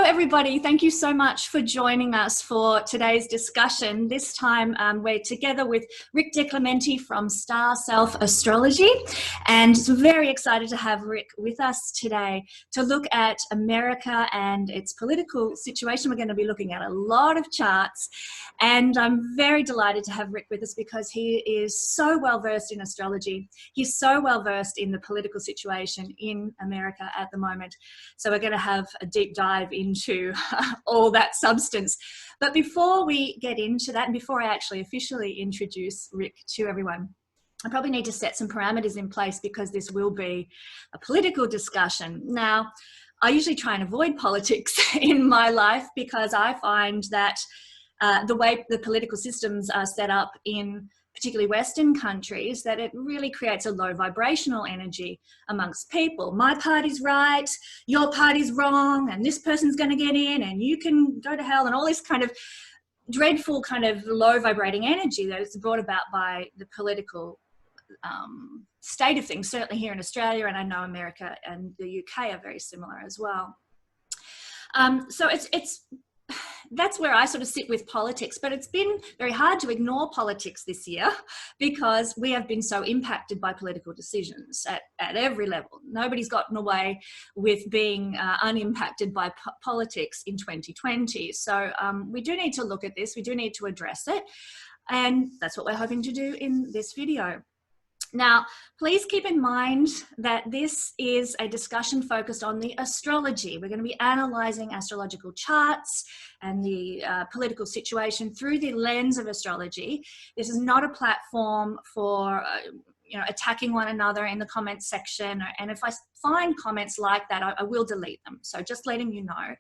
everybody. Thank you so much for joining us for today's discussion. This time we're together with Rick DiClemente from Star Self Astrology, and very excited to have Rick with us today to look at America and its political situation. We're going to be looking at a lot of charts, and I'm very delighted to have Rick with us because he is so well versed in astrology. He's so well versed in the political situation in America at the moment. So we're going to have a deep dive into all that substance. But before we get into that, and before I actually officially introduce Rick to everyone, I probably need to set some parameters in place because this will be a political discussion. Now, I usually try and avoid politics in my life because I find that the way the political systems are set up in particularly Western countries, that it really creates a low vibrational energy amongst people. My party's right, your party's wrong, and this person's going to get in and you can go to hell, and all this kind of dreadful kind of low vibrating energy that is brought about by the political state of things, certainly here in Australia, and I know America and the UK are very similar as well. So that's where I sort of sit with politics, but it's been very hard to ignore politics this year because we have been so impacted by political decisions at every level. Nobody's gotten away with being unimpacted by politics in 2020. So we do need to look at this. We do need to address it. And that's what we're hoping to do in this video. Now, please keep in mind that this is a discussion focused on the astrology. We're going to be analysing astrological charts and the political situation through the lens of astrology. This is not a platform for attacking one another in the comments section. And if I find comments like that, I will delete them. So just letting you know,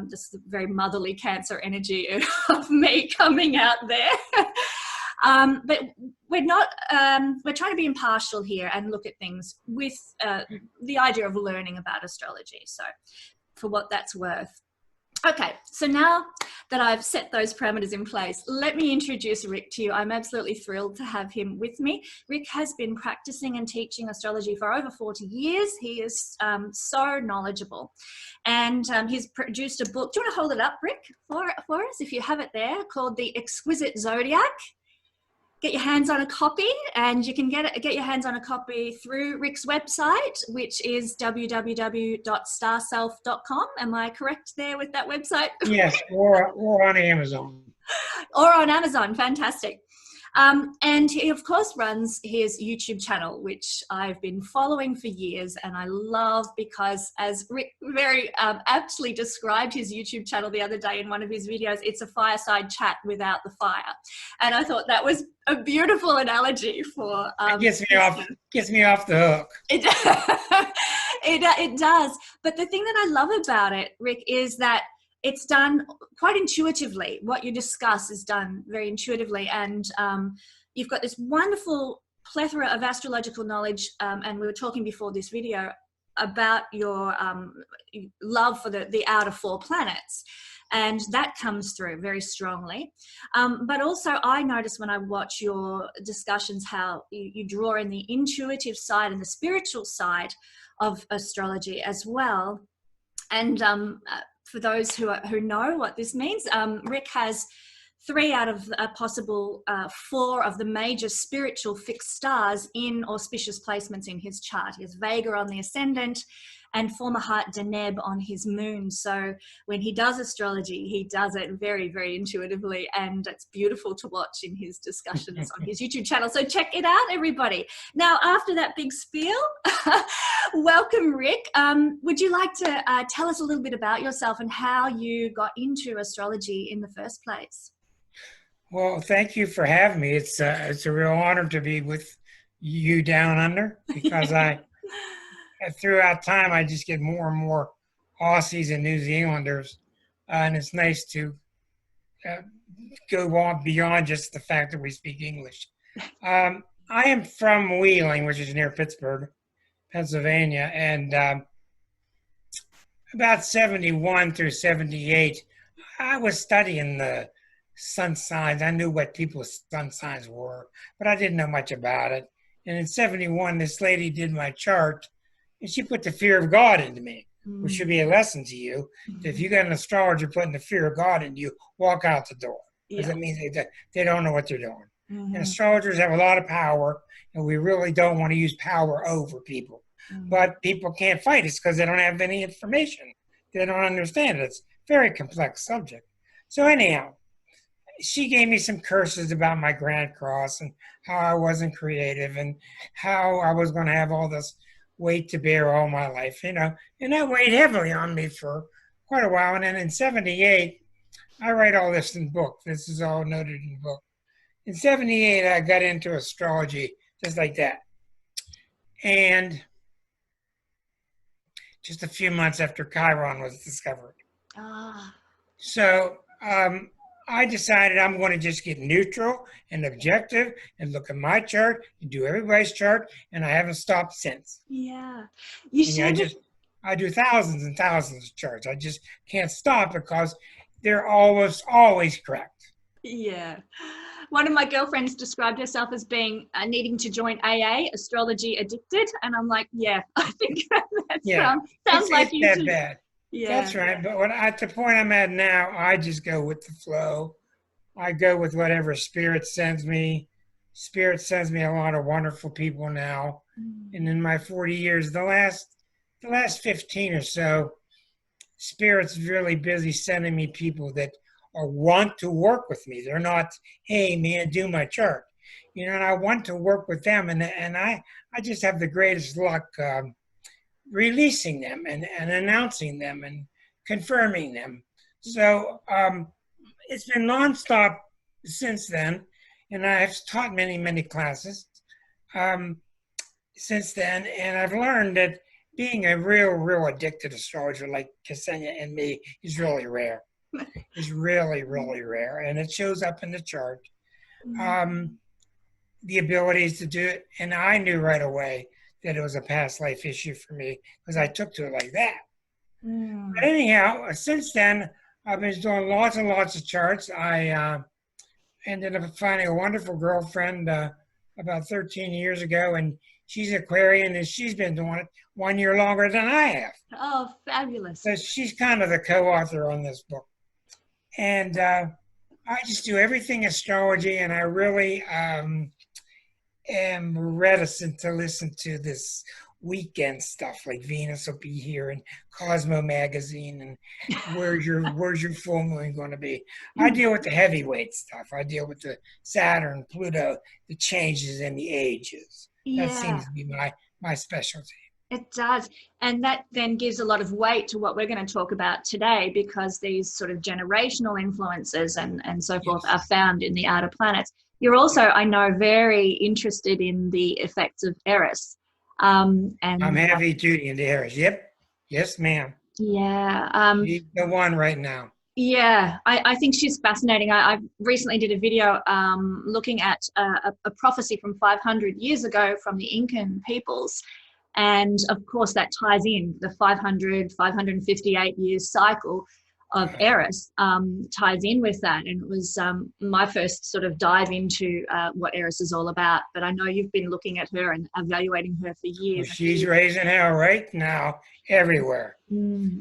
this is the very motherly Cancer energy of me coming out there. But we're not, we're trying to be impartial here and look at things with the idea of learning about astrology. So for what that's worth. Okay, so now that I've set those parameters in place, let me introduce Rick to you. I'm absolutely thrilled to have him with me. Rick has been practicing and teaching astrology for over 40 years. He is so knowledgeable. And he's produced a book. Do you want to hold it up, Rick, for us, if you have it there, called The Exquisite Zodiac? Get your hands on a copy, and you can get your hands on a copy through Rick's website, which is www.starself.com. Am I correct there with that website? Yes, or on Amazon. Or on Amazon, fantastic. And he, of course, runs his YouTube channel, which I've been following for years, and I love because, as Rick very aptly described his YouTube channel the other day in one of his videos, it's a fireside chat without the fire. And I thought that was a beautiful analogy for... It gets me off the hook. It does. But the thing that I love about it, Rick, is that it's done quite intuitively. What you discuss is done very intuitively, and you've got this wonderful plethora of astrological knowledge, and we were talking before this video about your love for the outer four planets, and that comes through very strongly. But also I notice when I watch your discussions how you draw in the intuitive side and the spiritual side of astrology as well. And for those who know what this means, Rick has 3 out of a possible 4 of the major spiritual fixed stars in auspicious placements in his chart. He has Vega on the ascendant and former heart Deneb on his moon. So when he does astrology, he does it very, very intuitively, and it's beautiful to watch in his discussions on his YouTube channel. So check it out, everybody. Now, after that big spiel, welcome, Rick. Would you like to tell us a little bit about yourself and how you got into astrology in the first place? Well, thank you for having me. It's a real honor to be with you down under, because throughout time, I just get more and more Aussies and New Zealanders, and it's nice to go on beyond just the fact that we speak English. I am from Wheeling, which is near Pittsburgh, Pennsylvania, and about 71 through 78, I was studying the sun signs. I knew what people's sun signs were, but I didn't know much about it. And in 71, this lady did my chart, and she put the fear of God into me. which should be a lesson to you. If you got an astrologer putting the fear of God in you, walk out the door. Because that means they don't know what they're doing. And astrologers have a lot of power, and we really don't want to use power over people. But people can't fight us because they don't have any information. They don't understand it. It's a very complex subject. So anyhow, she gave me some curses about my Grand Cross and how I wasn't creative and how I was going to have all this weight to bear all my life, and that weighed heavily on me for quite a while. And then in 78, I write all this in the book. This is all noted in the book. In 78, I got into astrology just like that. And just a few months after Chiron was discovered. So I decided I'm going to just get neutral and objective and look at my chart and do everybody's chart, and I haven't stopped since. Yeah. I do thousands and thousands of charts. I just can't stop because they're always correct. Yeah. One of my girlfriends described herself as being needing to join AA, Astrology Addicted, and I'm like, yeah, I think that sounds like you that too. bad. Yeah, that's right. But at the point I'm at now, I just go with the flow. I go with whatever Spirit sends me. Spirit sends me a lot of wonderful people now, and in my 40 years, the last 15 or so, Spirit's really busy sending me people that want to work with me. They're not, hey man, do my chart, and I want to work with them, and I just have the greatest luck releasing them and announcing them and confirming them. So it's been nonstop since then, and I've taught many classes since then, and I've learned that being a real addicted astrologer like Ksenia and me is really rare. Is really rare, and it shows up in the chart. The abilities to do it, and I knew right away that it was a past life issue for me because I took to it like that. But anyhow, since then, I've been doing lots and lots of charts. I ended up finding a wonderful girlfriend about 13 years ago, and she's Aquarian, and she's been doing it 1 year longer than I have. Oh, fabulous. So she's kind of the co-author on this book. And I just do everything astrology, and I really am reticent to listen to this weekend stuff like Venus will be here and Cosmo magazine and where's your full moon going to be. I deal with the heavyweight stuff. I deal with the Saturn, Pluto, the changes in the ages. That seems to be my specialty. It does. And that then gives a lot of weight to what we're going to talk about today, because these sort of generational influences and so forth are found in the outer planets. You're also, I know, very interested in the effects of Eris. And I'm heavy duty into Eris. Yep. Yes, ma'am. Yeah. She's the one right now. Yeah, I think she's fascinating. I recently did a video looking at a prophecy from 500 years ago from the Incan peoples. And of course, that ties in the 558 years cycle of Eris ties in with that. And it was my first sort of dive into what Eris is all about. But I know you've been looking at her and evaluating her for years. Well, she's raising hell right now everywhere,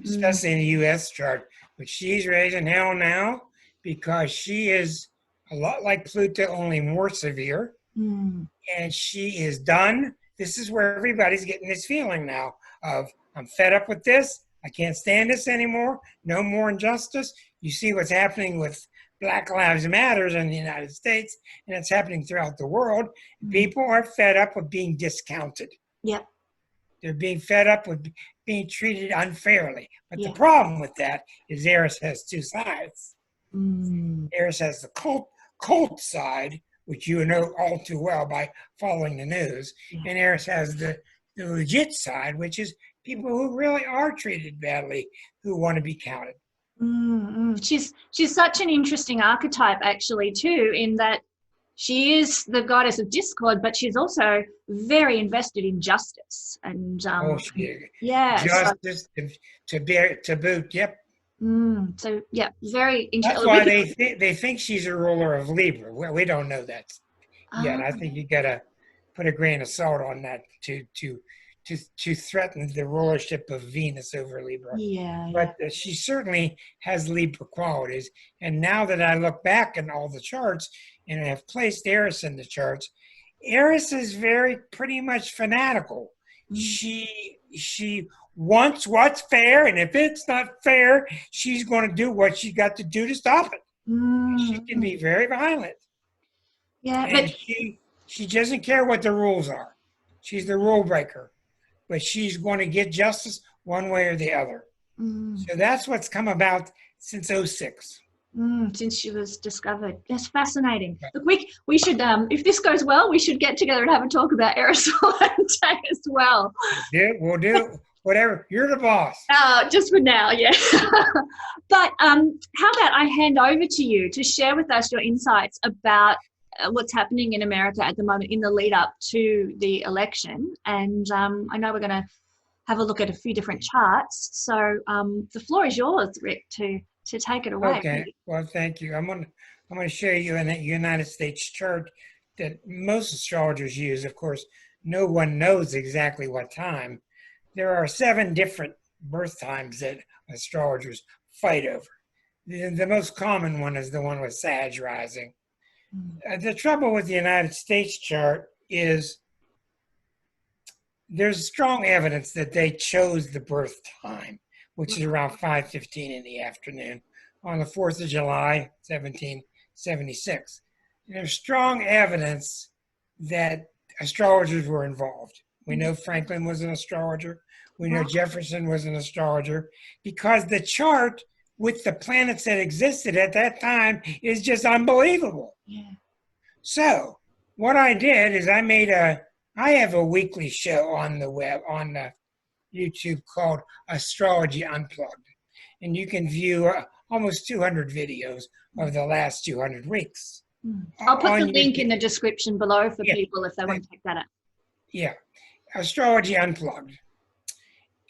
especially in the U.S. chart. But she's raising hell now because she is a lot like Pluto, only more severe. And she is done. This is where everybody's getting this feeling now of, I'm fed up with this. I can't stand this anymore. No more injustice. You see what's happening with Black Lives Matters in the United States, and it's happening throughout the world. People are fed up with being discounted. Yep. They're being fed up with being treated unfairly. But the problem with that is Eris has two sides. Eris has the cult side, which you know all too well by following the news. And Eris has the legit side, which is people who really are treated badly, who want to be counted. She's such an interesting archetype, actually, too, in that she is the goddess of discord, but she's also very invested in justice. And justice to boot. Yep. So yeah, very interesting. That's why they think she's a ruler of Libra. Well, we don't know that yet. I think you got to put a grain of salt on that to to threaten the rulership of Venus over Libra. Yeah. But she certainly has Libra qualities. And now that I look back in all the charts and have placed Eris in the charts, Eris is pretty much fanatical. She wants what's fair, and if it's not fair, she's going to do what she got to do to stop it. She can be very violent. Yeah, and but she doesn't care what the rules are. She's the rule breaker, but she's going to get justice one way or the other. So that's what's come about since '06. Since she was discovered. That's fascinating. Look, we should, if this goes well, we should get together and have a talk about Eris one day as well. We'll do whatever. You're the boss. Just for now, yeah. But how about I hand over to you to share with us your insights about what's happening in America at the moment in the lead up to the election. And I know we're going to have a look at a few different charts. So the floor is yours, Rick, to take it away. Okay. Well, thank you. I'm going to show you in a United States chart that most astrologers use. Of course, no one knows exactly what time. There are 7 different birth times that astrologers fight over. The most common one is the one with Sag rising. The trouble with the United States chart is there's strong evidence that they chose the birth time, which is around 5:15 in the afternoon on the 4th of July, 1776. There's strong evidence that astrologers were involved. We know Franklin was an astrologer. We know Jefferson was an astrologer, because the chart with the planets that existed at that time is just unbelievable. Yeah. So what I did is I have a weekly show on the web, on the YouTube, called Astrology Unplugged. And you can view almost 200 videos of the last 200 weeks. I'll put the link in the description below for people if they want to check that out. Yeah. Astrology Unplugged.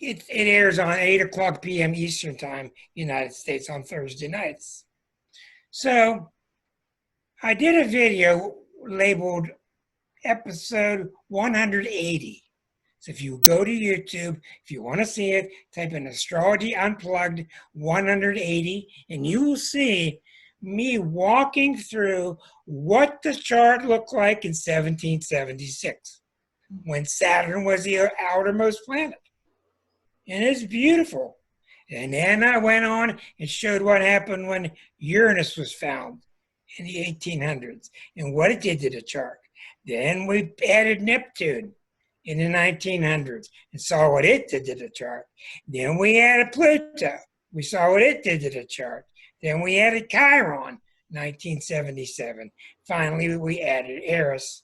It airs on 8:00 p.m. Eastern Time, United States, on Thursday nights. So I did a video labeled episode 180. So if you go to YouTube, if you want to see it, type in Astrology Unplugged 180, and you will see me walking through what the chart looked like in 1776, when Saturn was the outermost planet. And it's beautiful. And then I went on and showed what happened when Uranus was found in the 1800s and what it did to the chart. Then we added Neptune in the 1900s and saw what it did to the chart. Then we added Pluto. We saw what it did to the chart. Then we added Chiron, 1977. Finally, we added Eris,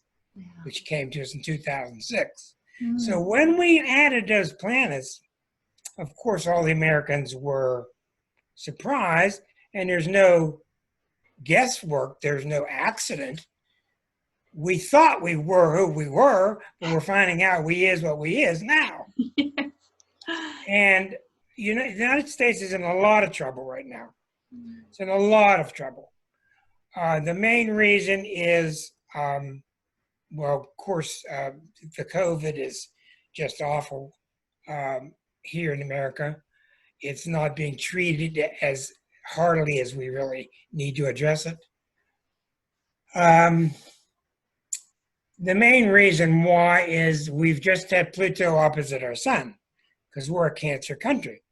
which came to us in 2006. So when we added those planets, of course, all the Americans were surprised, and there's no guesswork. There's no accident. We thought we were who we were, but we're finding out we is what we is now. And the United States is in a lot of trouble right now. It's in a lot of trouble. The main reason is, well, of course, the COVID is just awful here in America. It's not being treated as heartily as we really need to address it. The main reason why is we've just had Pluto opposite our sun, because we're a Cancer country.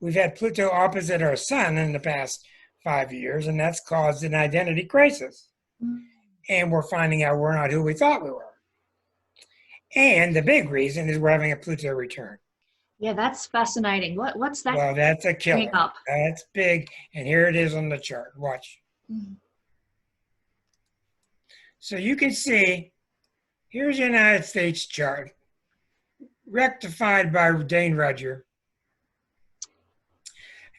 We've had Pluto opposite our sun in the past 5 years, and that's caused an identity crisis. And we're finding out we're not who we thought we were. And the big reason is we're having a Pluto return. Yeah, that's fascinating. What's that? Well, that's a killer. Up? That's big, and here it is on the chart. Watch. So you can see, here's the United States chart, rectified by Dane Rudger.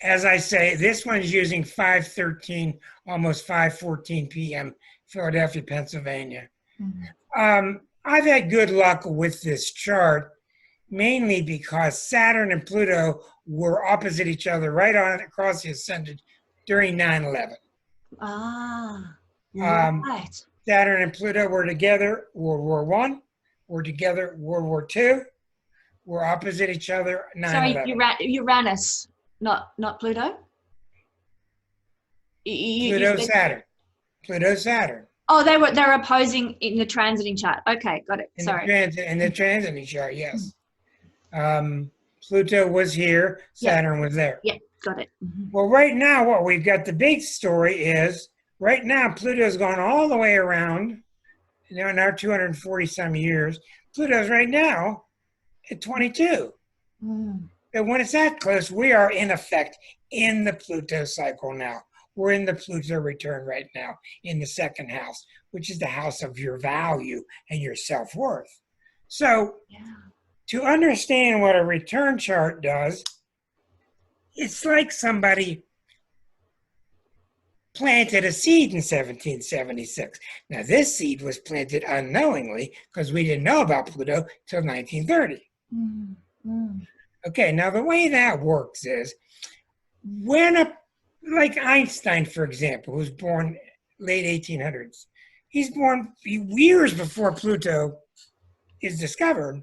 As I say, this one's using 5:13, almost 5:14 p.m., Philadelphia, Pennsylvania. I've had good luck with this chart, mainly because Saturn and Pluto were opposite each other right on across the ascendant during 9/11. Right. Saturn and Pluto were together World War I, were together World War II, were opposite each other. Sorry, 9/11. Uranus, not Pluto. Pluto, Saturn. Pluto, Saturn. Oh, they're opposing in the transiting chart. Okay, got it. Sorry. In the transiting chart, yes. Pluto was here, Saturn was there. Yeah, got it. Mm-hmm. Well, right now, what we've got, the big story is, right now, Pluto's gone all the way around, in our 240 some years. Pluto's right now at 22. And when it's that close, we are in effect in the Pluto cycle now. We're in the Pluto return right now in the second house, which is the house of your value and your self-worth. So to understand what a return chart does, it's like somebody planted a seed in 1776. Now, this seed was planted unknowingly because we didn't know about Pluto till 1930. Okay, now the way that works is when like Einstein, for example, who's born late 1800s, he's born years before Pluto is discovered.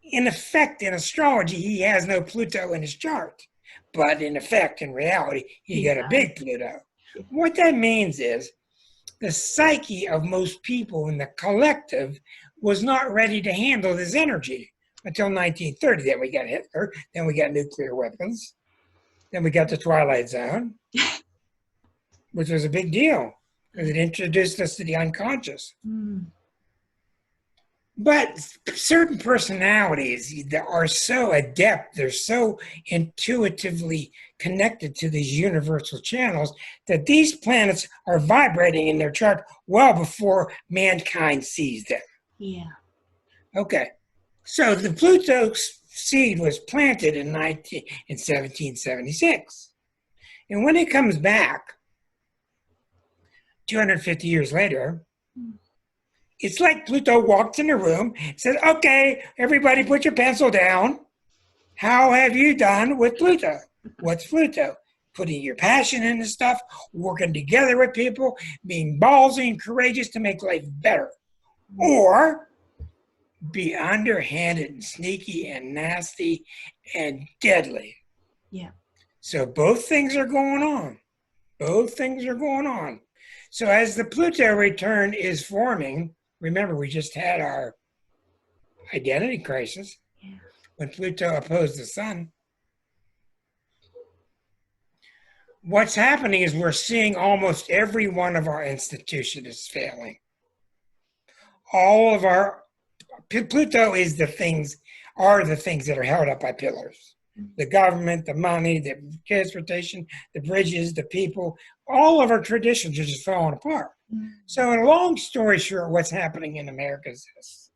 In effect, in astrology, he has no Pluto in his chart. But in effect, in reality, he got a big Pluto. What that means is the psyche of most people in the collective was not ready to handle this energy until 1930. Then we got Hitler, then we got nuclear weapons, then we got the Twilight Zone, which was a big deal because it introduced us to the unconscious. But certain personalities that are so adept, they're so intuitively connected to these universal channels that these planets are vibrating in their chart well before mankind sees them. Yeah. Okay. So the Pluto seed was planted in 1776. And when it comes back 250 years later, it's like Pluto walked in the room, said, okay, everybody put your pencil down. How have you done with Pluto? What's Pluto? Putting your passion into stuff, working together with people, being ballsy and courageous to make life better. Or be underhanded and sneaky and nasty and deadly. Yeah. So both things are going on. Both things are going on. So as the Pluto return is forming, remember, we just had our identity crisis when Pluto opposed the Sun. What's happening is we're seeing almost every one of our institutions is failing. All of our Pluto is the things that are held up by pillars. The government, the money, the transportation, the bridges, the people, all of our traditions are just falling apart. So in a long story short, what's happening in America is this.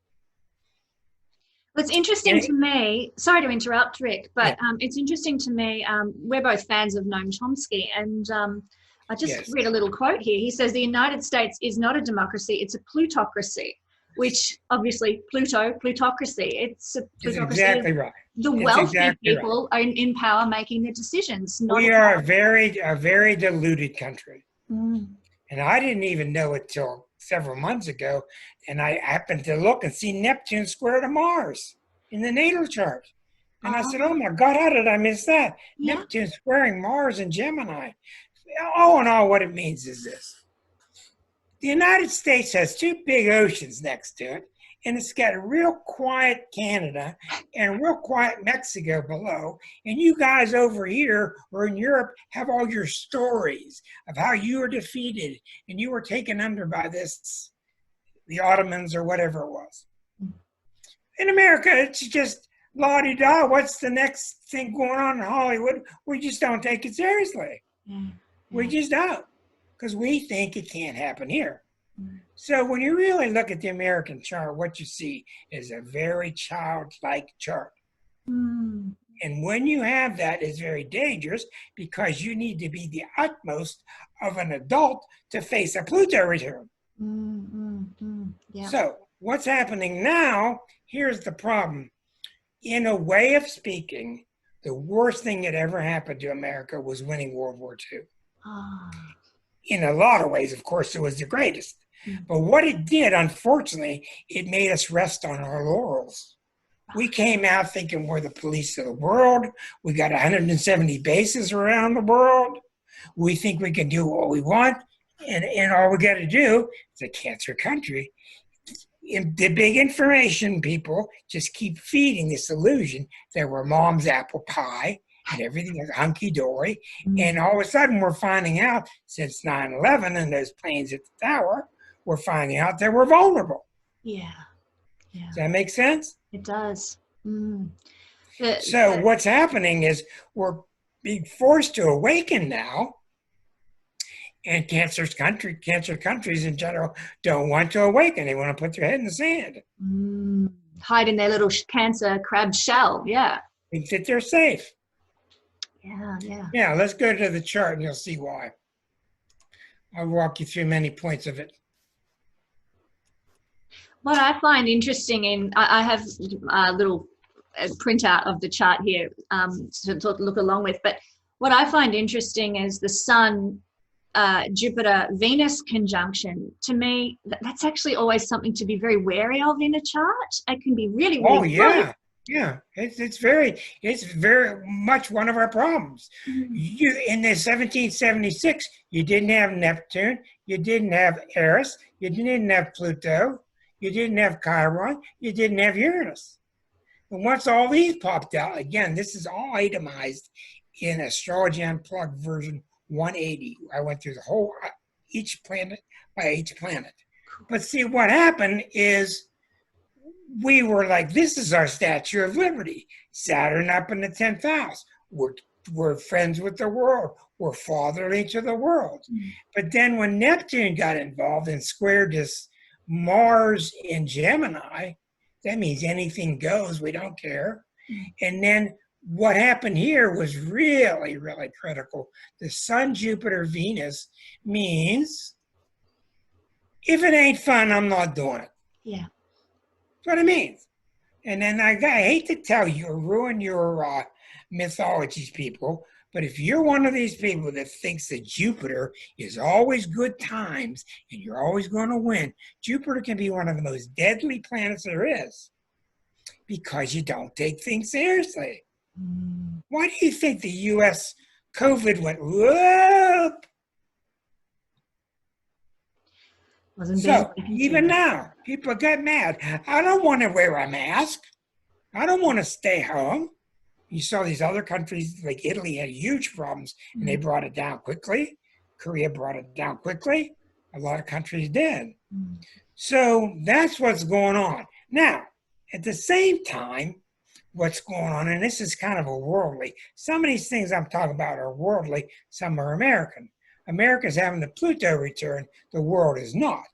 What's interesting to me, sorry to interrupt, Rick, but it's interesting to me, we're both fans of Noam Chomsky, and I just read a little quote here. He says, the United States is not a democracy, it's a plutocracy, which obviously plutocracy, it's a plutocracy. It's exactly right. The wealthy people are in power making the decisions. We are a very deluded country. And I didn't even know it till several months ago. And I happened to look and see Neptune square to Mars in the natal chart. And I said, oh my God, how did I miss that? Neptune squaring Mars and Gemini. All in all, what it means is this. The United States has two big oceans next to it, and it's got a real quiet Canada and real quiet Mexico below. And you guys over here or in Europe have all your stories of how you were defeated and you were taken under by the Ottomans or whatever it was. In America, it's just la-di-da. What's the next thing going on in Hollywood? We just don't take it seriously. We just don't, because we think it can't happen here. So when you really look at the American chart, what you see is a very childlike chart. And when you have that, it's very dangerous because you need to be the utmost of an adult to face a Pluto return. So what's happening now, here's the problem. In a way of speaking, the worst thing that ever happened to America was winning World War II. In a lot of ways, of course, it was the greatest. But what it did, unfortunately, it made us rest on our laurels. We came out thinking we're the police of the world. We got 170 bases around the world. We think we can do what we want. And all we got to do is a cancer country. The big information people just keep feeding this illusion that we're mom's apple pie and everything is hunky-dory. And all of a sudden we're finding out, since 9/11 and those planes at the tower, we're finding out that we're vulnerable. Yeah. Does that make sense? It does. So what's happening is we're being forced to awaken now. And cancer countries in general don't want to awaken. They want to put their head in the sand. Hide in their little cancer crab shell. Yeah. They think they're safe. Yeah. Let's go to the chart and you'll see why. I'll walk you through many points of it. What I find interesting I have a little printout of the chart here to look along with, but what I find interesting is the Sun, Jupiter-Venus conjunction. To me, that's actually always something to be very wary of in a chart. It can be really, really yeah. It's very much one of our problems. You in the 1776, you didn't have Neptune, you didn't have Eris, you didn't have Pluto, you didn't have Chiron, you didn't have Uranus. And once all these popped out, again, this is all itemized in Astrology Unplugged version 180. I went through the whole, each planet by each planet. But see, what happened is we were like, this is our Statue of Liberty. Saturn up in the 10th house. We're friends with the world. We're fatherly to the world. But then when Neptune got involved and squared this Mars in Gemini, that means anything goes. We don't care. And then what happened here was really, really critical. The Sun, Jupiter, Venus means if it ain't fun, I'm not doing it. Yeah. That's what it means. And then I hate to tell you, ruin your mythologies, people, but if you're one of these people that thinks that Jupiter is always good times and you're always going to win, Jupiter can be one of the most deadly planets there is because you don't take things seriously. Why do you think the U.S. COVID went up? So even now, people get mad. I don't want to wear a mask. I don't want to stay home. You saw these other countries like Italy had huge problems and they brought it down quickly. Korea brought it down quickly. A lot of countries did. So that's what's going on. Now, at the same time, what's going on, and this is kind of a worldly. Some of these things I'm talking about are worldly, some are American. America's having the Pluto return, the world is not.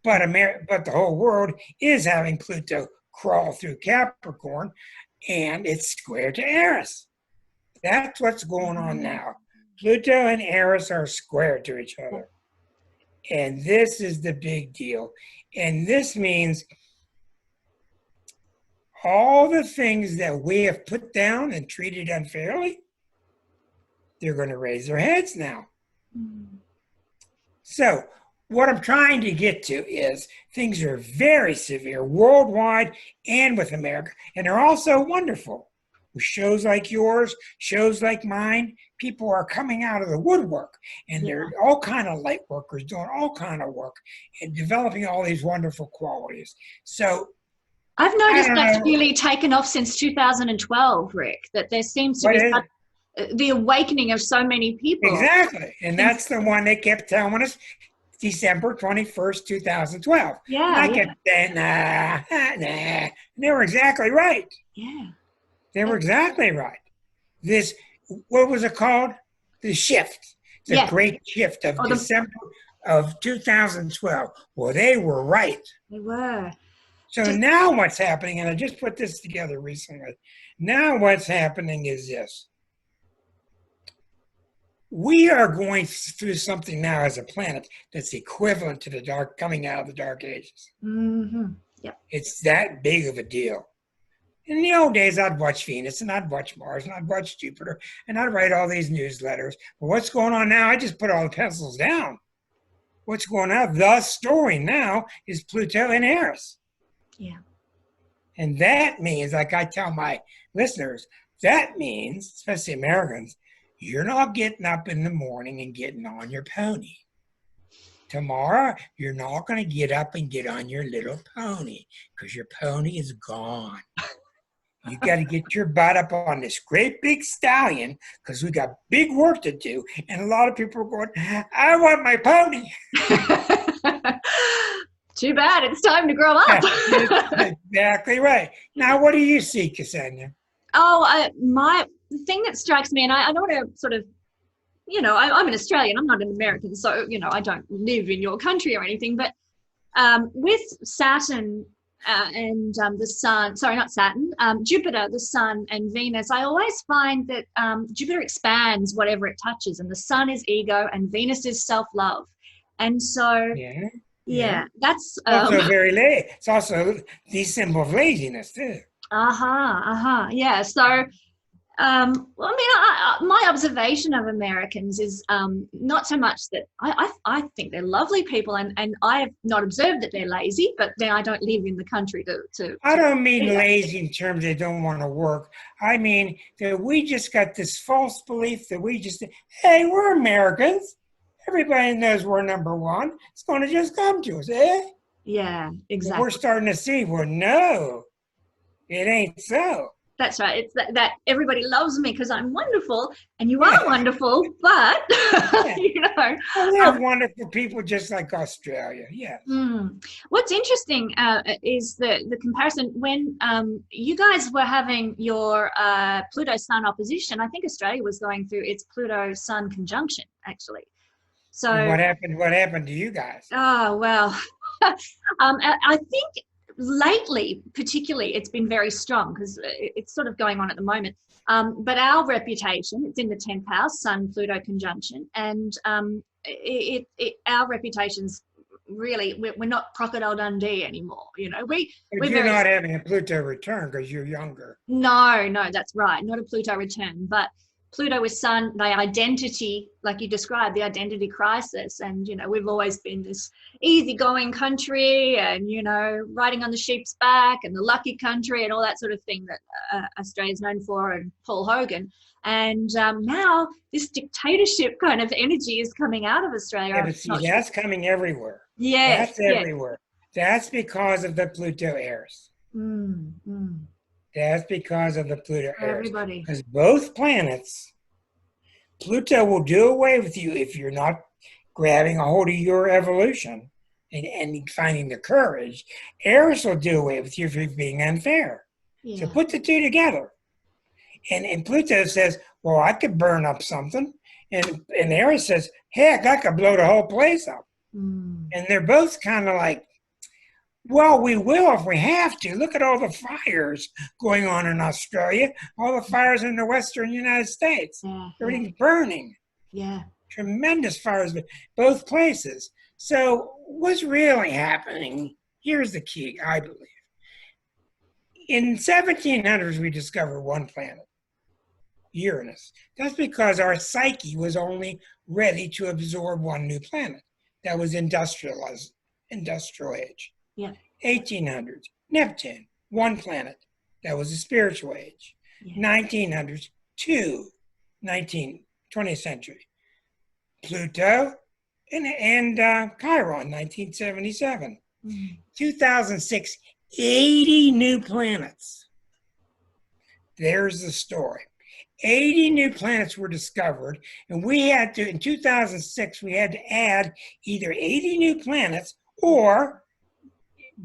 But the whole world is having Pluto crawl through Capricorn, and it's square to Eris. That's what's going on now. Pluto and Eris are square to each other. And this is the big deal. And this means all the things that we have put down and treated unfairly, they're going to raise their heads now. So what I'm trying to get to is things are very severe worldwide and with America, and they're also wonderful. With shows like yours, shows like mine, people are coming out of the woodwork, and they're all kind of light workers doing all kind of work and developing all these wonderful qualities. So I've noticed that's really taken off since 2012, Rick, that there seems to be the awakening of so many people. Exactly. And that's the one they kept telling us, December 21st, 2012. Yeah. And I kept saying, nah. And they were exactly right. Yeah. They were exactly right. This, what was it called? The shift. The great shift of December of 2012. Well, they were right. They were. So now what's happening, and I just put this together recently. Now what's happening is this. We are going through something now as a planet that's equivalent to the coming out of the Dark Ages. Yep. It's that big of a deal. In the old days, I'd watch Venus, and I'd watch Mars, and I'd watch Jupiter, and I'd write all these newsletters. But what's going on now, I just put all the pencils down. What's going on, the story now is Pluto and Eris. Yeah. And that means, like I tell my listeners, that means, especially Americans, you're not getting up in the morning and getting on your pony. Tomorrow, you're not going to get up and get on your little pony because your pony is gone. You got to get your butt up on this great big stallion because we got big work to do. And a lot of people are going, I want my pony. Too bad. It's time to grow up. Exactly right. Now, what do you see, Ksenia? Oh, the thing that strikes me, and I don't want to sort of, I'm an Australian, I'm not an American, so, I don't live in your country or anything, but with Saturn and the Sun, sorry, not Saturn, Jupiter, the Sun, and Venus, I always find that Jupiter expands whatever it touches, and the Sun is ego, and Venus is self-love. And so, yeah. That's also very late. It's also the symbol of laziness, too. Yeah. So, my observation of Americans is not so much that I think they're lovely people, and I have not observed that they're lazy, but then I don't live in the country to I don't mean lazy in terms they don't want to work. I mean that we just got this false belief that hey, we're Americans. Everybody knows we're number one. It's going to just come to us, eh? Yeah, exactly. But we're starting to see, no, it ain't so. That's right. It's that everybody loves me because I'm wonderful, and you are wonderful, but, we have wonderful people just like Australia, yeah. What's interesting is the comparison. When you guys were having your Pluto-Sun opposition, I think Australia was going through its Pluto-Sun conjunction, actually. So what happened to you guys? Oh, well, I think lately, particularly, it's been very strong because it's sort of going on at the moment. But our reputation, it's in the 10th house, Sun-Pluto conjunction, and our reputation's really, we're not Crocodile Dundee anymore. You're not having a Pluto return because you're younger. No, that's right. Not a Pluto return, but Pluto with Sun, the identity, like you described, the identity crisis. And, we've always been this easygoing country and, riding on the sheep's back and the lucky country and all that sort of thing that Australia's known for, and Paul Hogan. And now this dictatorship kind of energy is coming out of Australia. Yeah, but see, that's coming everywhere. Yes. That's everywhere. That's because of the Pluto heirs. That's because of the Pluto heirs. Everybody. Because both planets, Pluto will do away with you if you're not grabbing a hold of your evolution and finding the courage. Eris will do away with you if you're being unfair. Yeah. So put the two together. And Pluto says, well, I could burn up something. And Eris says, heck, I could blow the whole place up. And they're both kind of like, well, we will if we have to. Look at all the fires going on in Australia, all the fires in the Western United States. Everything's burning. Yeah. Tremendous fires in both places. So what's really happening, here's the key, I believe. In 1700s, we discovered one planet, Uranus. That's because our psyche was only ready to absorb one new planet. That was industrial age. Yeah. 1800s, Neptune, one planet. That was the spiritual age. 1900s, 20th century. Pluto and Chiron, 1977. 2006, 80 new planets. There's the story. 80 new planets were discovered, and we had to, in 2006, we had to add either 80 new planets or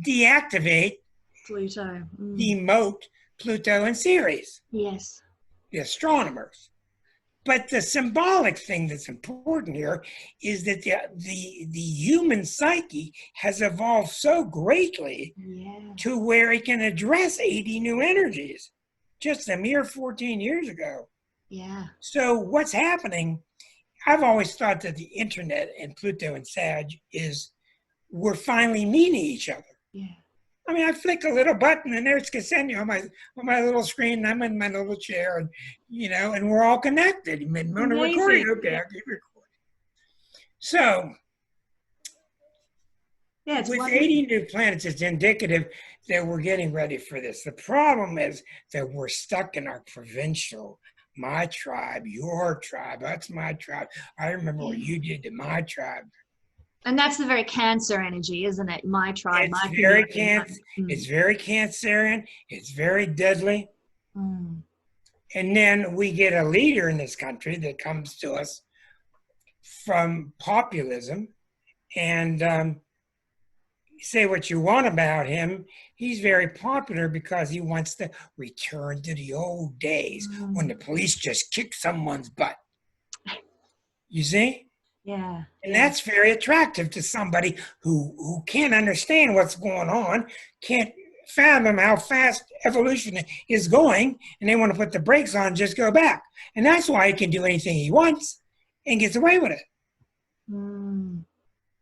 deactivate Pluto, demote Pluto and Ceres. Yes. The astronomers. But the symbolic thing that's important here is that the human psyche has evolved so greatly to where it can address 80 new energies just a mere 14 years ago. Yeah. So what's happening, I've always thought that the internet and Pluto and Sag we're finally meeting each other. Yeah. I mean, I flick a little button and there's Ksenia on my little screen. I'm in my little chair, and and we're all connected. You want to record it? Okay, I'll keep recording. So Yeah, it's With wonderful. 80 new planets, it's indicative that we're getting ready for this. The problem is that we're stuck in our provincial, my tribe, your tribe, that's my tribe. I remember what you did to my tribe. And that's the very Cancer energy, isn't it? My tribe, It's my very community. it's very Cancerian. It's very deadly. Mm. And then we get a leader in this country that comes to us from populism, and say what you want about him. He's very popular because he wants to return to the old days when the police just kicked someone's butt. You see? Yeah. And that's very attractive to somebody who can't understand what's going on, can't fathom how fast evolution is going, and they want to put the brakes on and just go back. And that's why he can do anything he wants and gets away with it. Mm.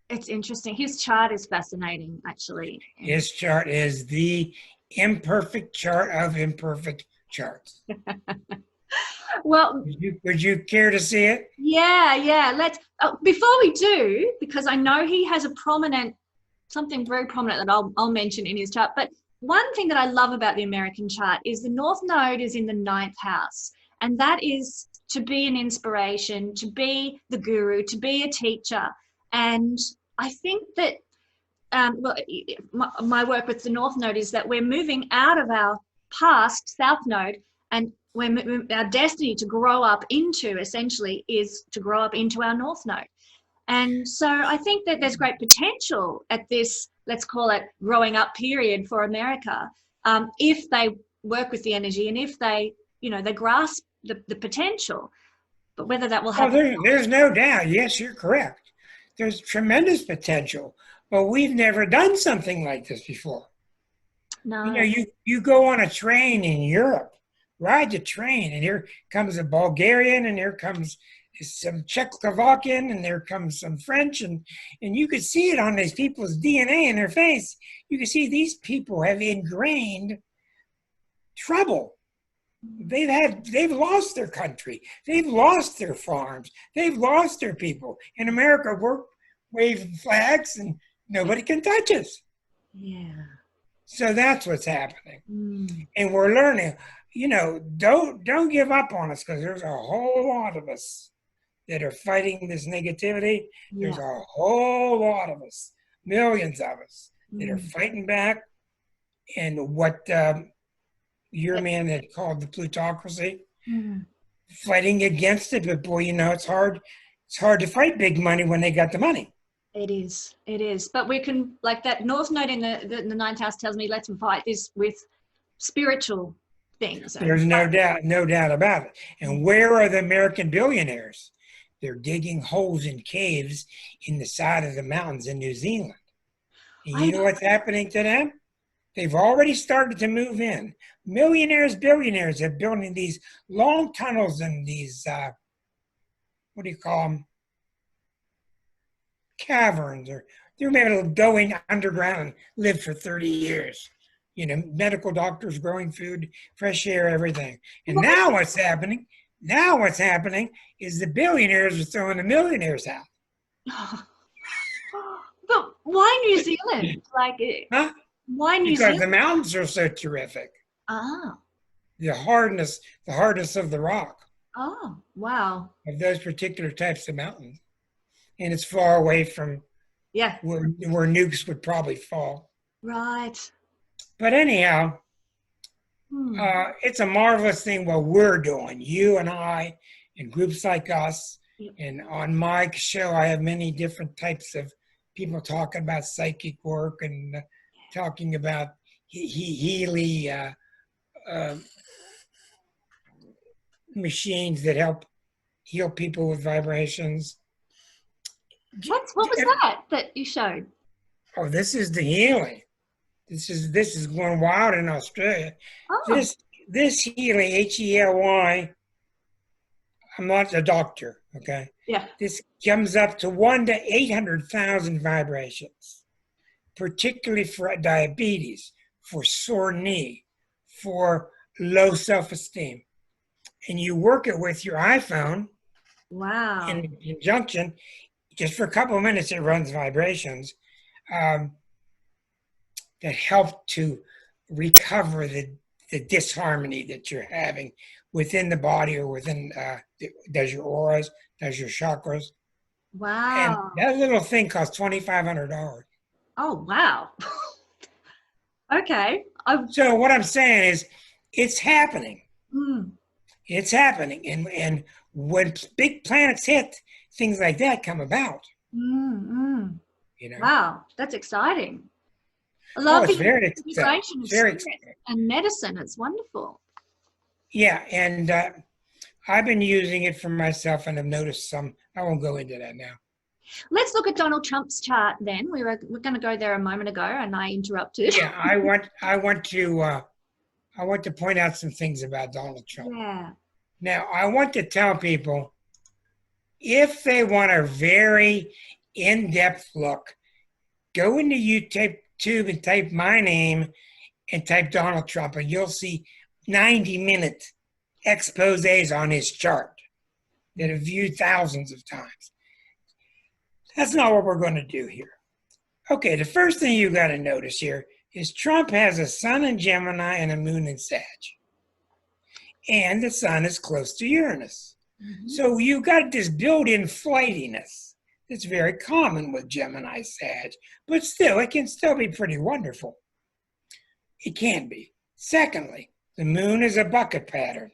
It's interesting. His chart is fascinating, actually. His chart is the imperfect chart of imperfect charts. Well, Would you care to see it? yeah. Let's before we do, because I know he has something very prominent that I'll mention in his chart. But one thing that I love about the American chart is the North Node is in the 9th house, and that is to be an inspiration, to be the guru, to be a teacher. And I think that my work with the North Node is that we're moving out of our past South Node, and our destiny to grow up into essentially is to grow up into our North Node. And so I think that there's great potential at this, let's call it growing up period for America, if they work with the energy and if they grasp the potential. But whether that will happen. Oh, there's no doubt. Yes, you're correct. There's tremendous potential, but we've never done something like this before. No. You go on a train in Europe, ride the train, and here comes a Bulgarian, and here comes some Czechoslovakian, and there comes some French, and you could see it on these people's DNA in their face. You can see these people have ingrained trouble. They've lost their country. They've lost their farms. They've lost their people. In America, we're waving flags and nobody can touch us. Yeah. So that's what's happening. Mm. And we're learning, don't give up on us, because there's a whole lot of us that are fighting this negativity. Yeah. There's a whole lot of us, millions of us, that are fighting back. And what your man had called the plutocracy, fighting against it. But boy, it's hard. It's hard to fight big money when they got the money. It is. But we can, like that North Node in the 9th house tells me, let's fight this with spiritual things. There's no doubt about it. And where are the American billionaires? They're digging holes in caves in the side of the mountains in New Zealand. And you know what's happening to them? They've already started to move in. Billionaires are building these long tunnels and these, what do you call them? Caverns, or they're able to go in underground and live for 30 years. Medical doctors, growing food, fresh air, everything. And now what's happening is the billionaires are throwing the millionaires out. But why New Zealand? Huh? Why New Because Zealand? the mountains are so terrific. Ah. The hardness of the rock. Oh, wow. Of those particular types of mountains. And it's far away from where nukes would probably fall. Right. But anyhow, it's a marvelous thing what we're doing, you and I, and groups like us. Yep. And on my show, I have many different types of people talking about psychic work and talking about Healy machines that help heal people with vibrations. What was that you showed? Oh, this is the Healy. This is going wild in Australia. Oh. This Healy, H-E-L-Y, I'm not a doctor, okay? Yeah. This comes up to 1 to 800,000 vibrations, particularly for diabetes, for sore knee, for low self-esteem. And you work it with your iPhone. Wow. In conjunction, just for a couple of minutes, it runs vibrations. that help to recover the disharmony that you're having within the body or within, does your auras, does your chakras. And Wow. that little thing costs $2,500. Oh, wow. Okay. So what I'm saying is it's happening. Mm, It's happening. And when big planets hit, things like that come about. mm. You know? Wow, that's exciting. I Oh, love it's the very exciting. integration of Very spirit exciting. and medicine. It's wonderful. Yeah, and I've been using it for myself, and I've noticed some. I won't go into that now. Let's look at Donald Trump's chart then. We're going to go there a moment ago, and I interrupted. Yeah, I want to point out some things about Donald Trump. Yeah. Now, I want to tell people, if they want a very in-depth look, go into YouTube and type my name and type Donald Trump, and you'll see 90-minute exposés on his chart that have viewed thousands of times. That's not what we're going to do here. Okay, the first thing you got to notice here is Trump has a sun in Gemini and a moon in Sag. And the sun is close to Uranus. Mm-hmm. So you got this built-in flightiness that's very common with Gemini Sag, but still, it can still be pretty wonderful. It can be. Secondly, the moon is a bucket pattern.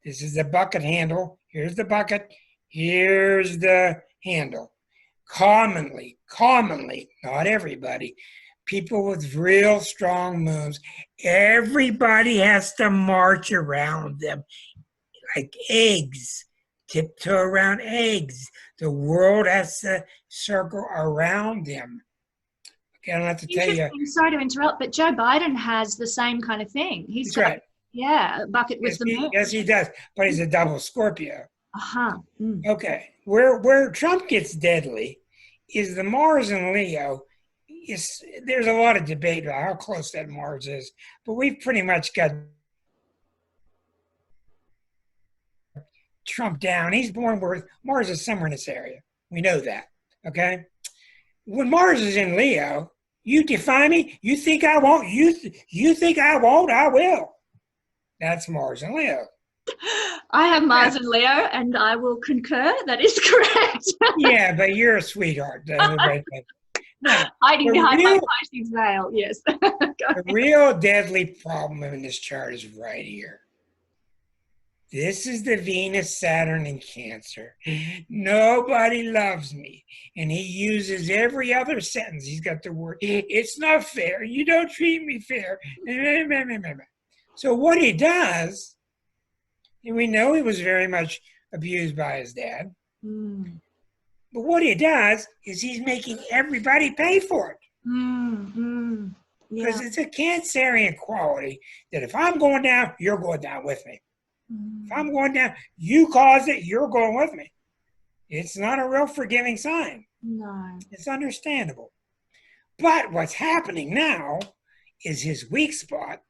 This is the bucket handle. Here's the bucket. Here's the handle. Commonly, not everybody, people with real strong moons, everybody has to march around them like eggs, tiptoe around eggs. The world has to circle around them. Okay, I don't have to tell you. Sorry to interrupt, but Joe Biden has the same kind of thing. He's got, right. Yeah, a bucket with the moon. Yes, he does, but he's a double Scorpio. Uh-huh. Mm. Okay, where Trump gets deadly is the Mars in Leo. There's a lot of debate about how close that Mars is, but we've pretty much got Trump down. He's born where Mars is somewhere in this area. We know that, okay? When Mars is in Leo, you defy me, you think I won't, you think I won't, I will. That's Mars in Leo. I have Mars in Leo, and I will concur. That is correct. Yeah, but you're a sweetheart. No, hiding behind my Pisces veil, yes. The real deadly problem in this chart is right here. This is the Venus, Saturn, and Cancer. Nobody loves me. And he uses every other sentence. He's got the word, it's not fair. You don't treat me fair. So what he does, and we know he was very much abused by his dad. Mm. But what he does is he's making everybody pay for it. Because it's a Cancerian quality that if I'm going down, you're going down with me. If I'm going down, you caused it, you're going with me. It's not a real forgiving sign. No. It's understandable. But what's happening now is his weak spot.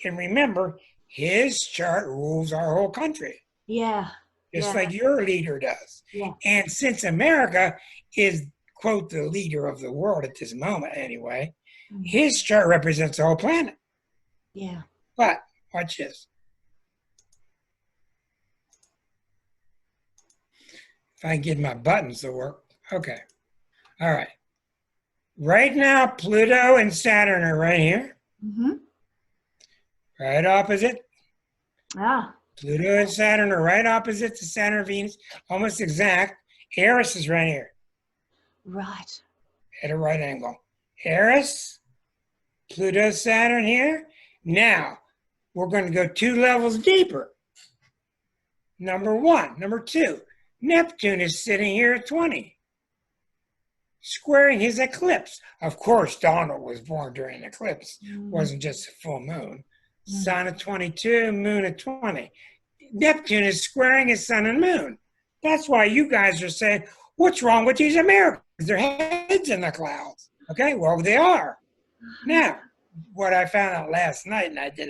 And remember, his chart rules our whole country. Yeah. Just like your leader does. Yeah. And since America is, quote, the leader of the world at this moment anyway, his chart represents the whole planet. Yeah. But watch this. If I can get my buttons to work. Okay. All right. Right now, Pluto and Saturn are right here. Mm-hmm. Right opposite. Pluto and Saturn are right opposite to Saturn and Venus. Almost exact. Eris is right here. Right. At a right angle. Eris, Pluto, Saturn here. Now, we're going to go 2 levels deeper. Number 1. Number 2. Neptune is sitting here at 20, squaring his eclipse. Of course, Donald was born during an eclipse. Wasn't just a full moon. Sun at 22, moon at 20. Neptune is squaring his sun and moon. That's why you guys are saying, what's wrong with these Americans? Their heads in the clouds. Okay, well, they are. Now, what I found out last night, and I did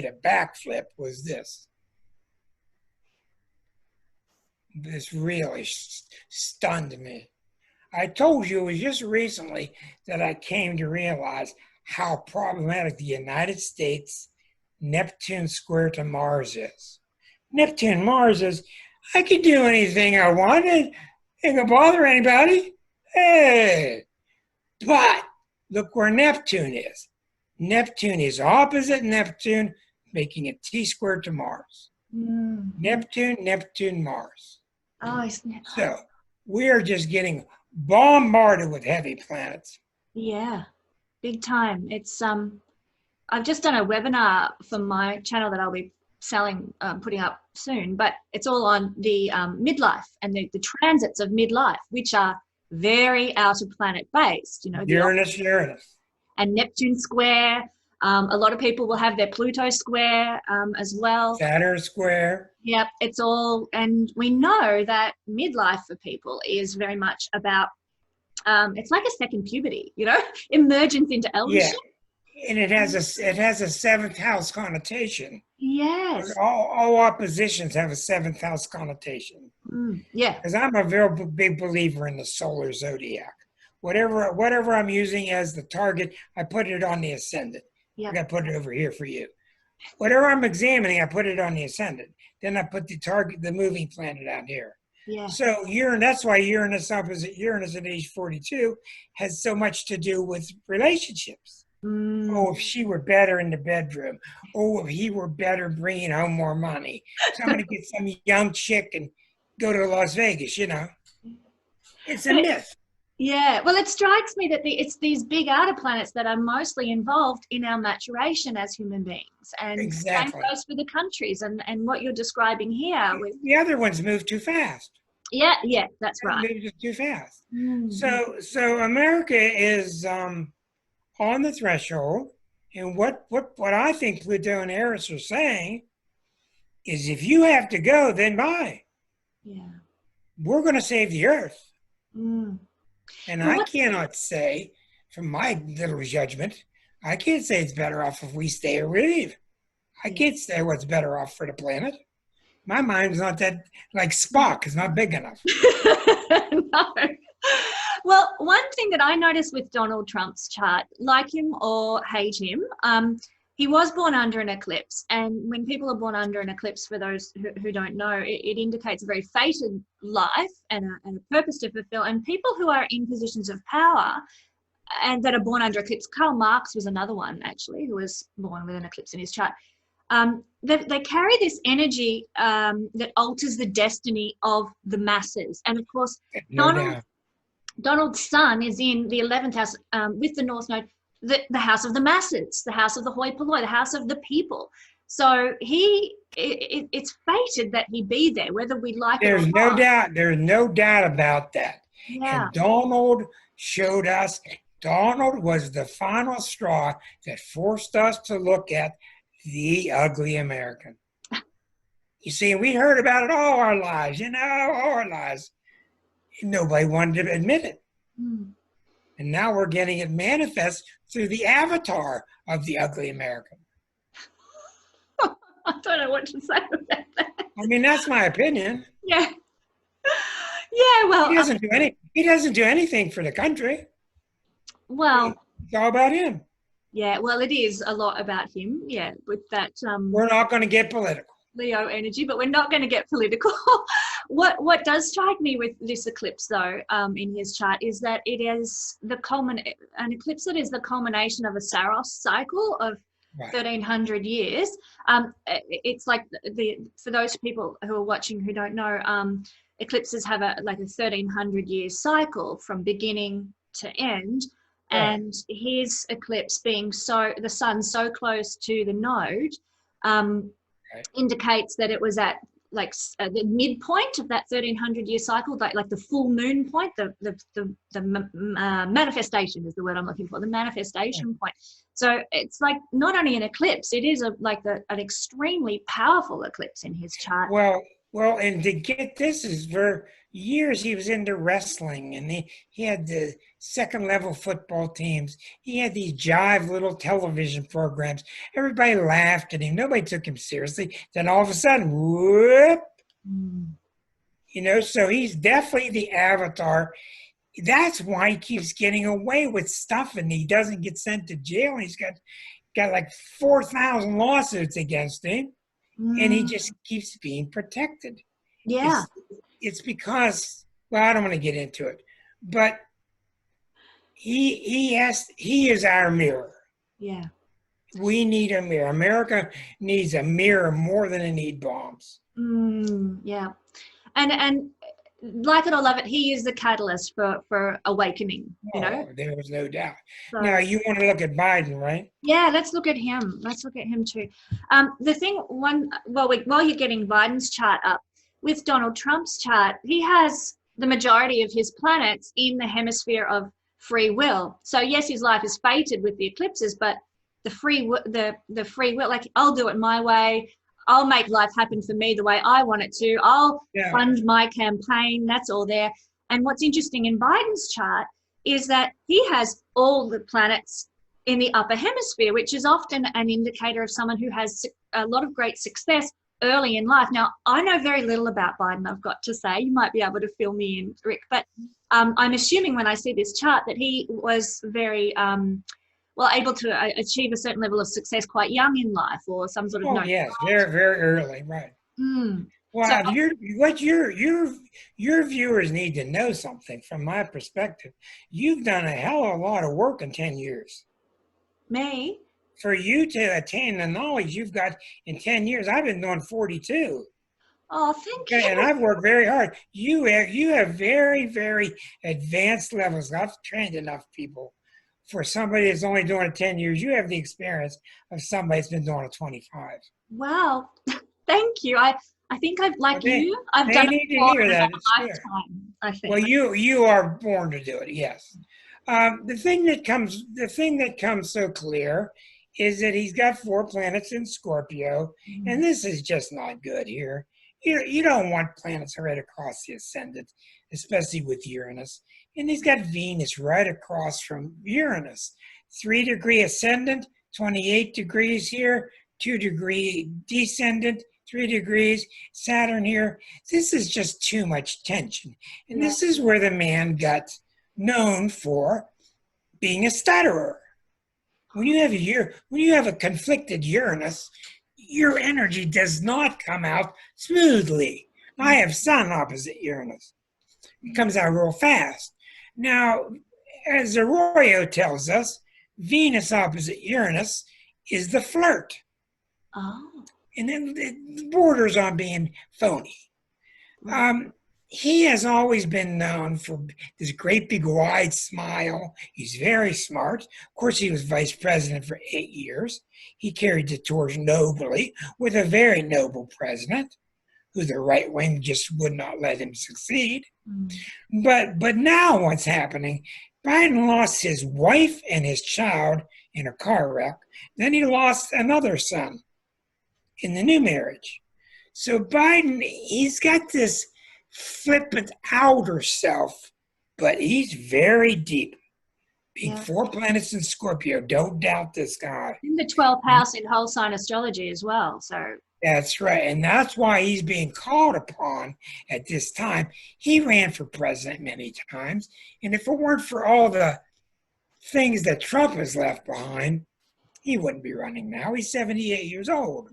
a backflip, was this. This really stunned me. I told you it was just recently that I came to realize how problematic the United States Neptune square to Mars is. Neptune, Mars is, I can do anything I want. It ain't gonna bother anybody. Hey, but look where Neptune is. Neptune is opposite Neptune, making a T squared to Mars. Neptune, Neptune, Mars. Oh, isn't it? So we are just getting bombarded with heavy planets. Yeah, big time. It's I've just done a webinar for my channel that I'll be putting up soon, but it's all on the midlife and the transits of midlife, which are very outer planet based, you know. Uranus. And Neptune square. A lot of people will have their Pluto square as well. Saturn square. Yep, it's all, and we know that midlife for people is very much about, it's like a second puberty, you know, emergence into eldership. Yeah, and it has a seventh house connotation. Yes. All oppositions have a seventh house connotation. Yeah. Because I'm a very big believer in the solar zodiac. Whatever I'm using as the target, I put it on the ascendant. Yeah. I got to put it over here for you. Whatever I'm examining, I put it on the ascendant. Then I put the target, the moving planet out here. Yeah. So that's why Uranus opposite Uranus at age 42 has so much to do with relationships. Oh, if she were better in the bedroom. Oh, if he were better bringing home more money. So I'm going to get some young chick and go to Las Vegas, you know. It's a myth. Yeah, well, it strikes me that it's these big outer planets that are mostly involved in our maturation as human beings. And exactly. Same goes for the countries and what you're describing here. With the other ones move too fast. Yeah, that's right. They move too fast. So America is on the threshold. And what I think Pluto and Eris are saying is if you have to go, then bye. Yeah. We're going to save the earth. And I cannot say, from my little judgment, I can't say it's better off if we stay or we leave. I can't say what's better off for the planet. My mind's not that, like Spock is not big enough. No. Well, one thing that I noticed with Donald Trump's chart, like him or hate him, he was born under an eclipse. And when people are born under an eclipse, for those who don't know, it indicates a very fated life and a purpose to fulfill. And people who are in positions of power and that are born under eclipse, Karl Marx was another one, actually, who was born with an eclipse in his chart. They carry this energy that alters the destiny of the masses. And, of course, Donald's sun is in the 11th house with the North Node, the house of the masses, the house of the hoi polloi, the house of the people. So it's fated that he be there, whether we like it or not. There's no doubt about that. Yeah. And Donald showed us, Donald was the final straw that forced us to look at the ugly American. You see, we heard about it all our lives, all our lives. Nobody wanted to admit it. And now we're getting it manifest through the avatar of the ugly American. I don't know what to say about that. I mean, that's my opinion. Yeah. Yeah, well. He doesn't do anything for the country. Well. It's all about him. Yeah, well, it is a lot about him. Yeah, with that. We're not going to get political. Leo energy, but we're not going to get political. What does strike me with this eclipse, though, in his chart, is that it is an eclipse that is the culmination of a Saros cycle of 1,300 years. It's like for those people who are watching who don't know, eclipses have a 1,300-year cycle from beginning to end. Right. And his eclipse being the sun so close to the node, indicates that it was at the midpoint of that 1,300-year cycle, like the full moon point, the manifestation is the word I'm looking for, the manifestation point. So it's like not only an eclipse, it is an extremely powerful eclipse in his chart. Well, and to get this is for years he was into wrestling, and he had the second level football teams. He had these jive little television programs. Everybody laughed at him. Nobody took him seriously. Then all of a sudden, whoop! So he's definitely the avatar. that's why he keeps getting away with stuff, and he doesn't get sent to jail. And he's got like 4,000 lawsuits against him, and he just keeps being protected. Yeah. It's because, well, I don't want to get into it, but he is our mirror. Yeah. We need a mirror. America needs a mirror more than it needs bombs. Yeah. And like it or love it, he is the catalyst for awakening, you know? There was no doubt. So, now, you want to look at Biden, right? yeah, let's look at him. Let's look at him too. The thing, while you're getting Biden's chart up, with Donald Trump's chart, he has the majority of his planets in the hemisphere of free will. So yes, his life is fated with the eclipses, but the free will, like, I'll do it my way. I'll make life happen for me the way I want it to. I'll fund my campaign. That's all there. And what's interesting in Biden's chart is that he has all the planets in the upper hemisphere, which is often an indicator of someone who has a lot of great success early in life. Now, I know very little about Biden, I've got to say. You might be able to fill me in, Rick, but I'm assuming when I see this chart that he was very able to achieve a certain level of success quite young in life, or some sort of yes, very, very early, right. Well, So, your viewers need to know something from my perspective. You've done a hell of a lot of work in 10 years. Me? For you to attain the knowledge you've got in 10 years, I've been doing 42. Oh, thank you. And I've worked very hard. You have very, very advanced levels. I've trained enough people. For somebody that's only doing it 10 years, you have the experience of somebody that's been doing it 25. Wow. Thank you. I think I've done need it to for hear that. a lifetime, I think. Well, you are born to do it, yes. The thing that comes so clear is that he's got 4 planets in Scorpio, and this is just not good here. You don't want planets right across the ascendant, especially with Uranus. And he's got Venus right across from Uranus. 3-degree ascendant, 28 degrees here, 2-degree descendant, 3 degrees, Saturn here. This is just too much tension. And this is where the man got known for being a stutterer. When you have a conflicted Uranus, your energy does not come out smoothly. I have Sun opposite Uranus. It comes out real fast. Now, as Arroyo tells us, Venus opposite Uranus is the flirt. Oh. And then it borders on being phony. He has always been known for this great big wide smile. He's very smart. Of course, he was vice president for 8 years. He carried the torch nobly with a very noble president, who the right wing just would not let him succeed. But now what's happening, Biden lost his wife and his child in a car wreck. Then he lost another son in the new marriage. So Biden, he's got this flippant outer self, but he's very deep. Being 4 planets in Scorpio, don't doubt this guy. In the 12th house in whole sign astrology as well. So that's right, and that's why he's being called upon at this time. He ran for president many times, and if it weren't for all the things that Trump has left behind, he wouldn't be running now. He's 78 years old.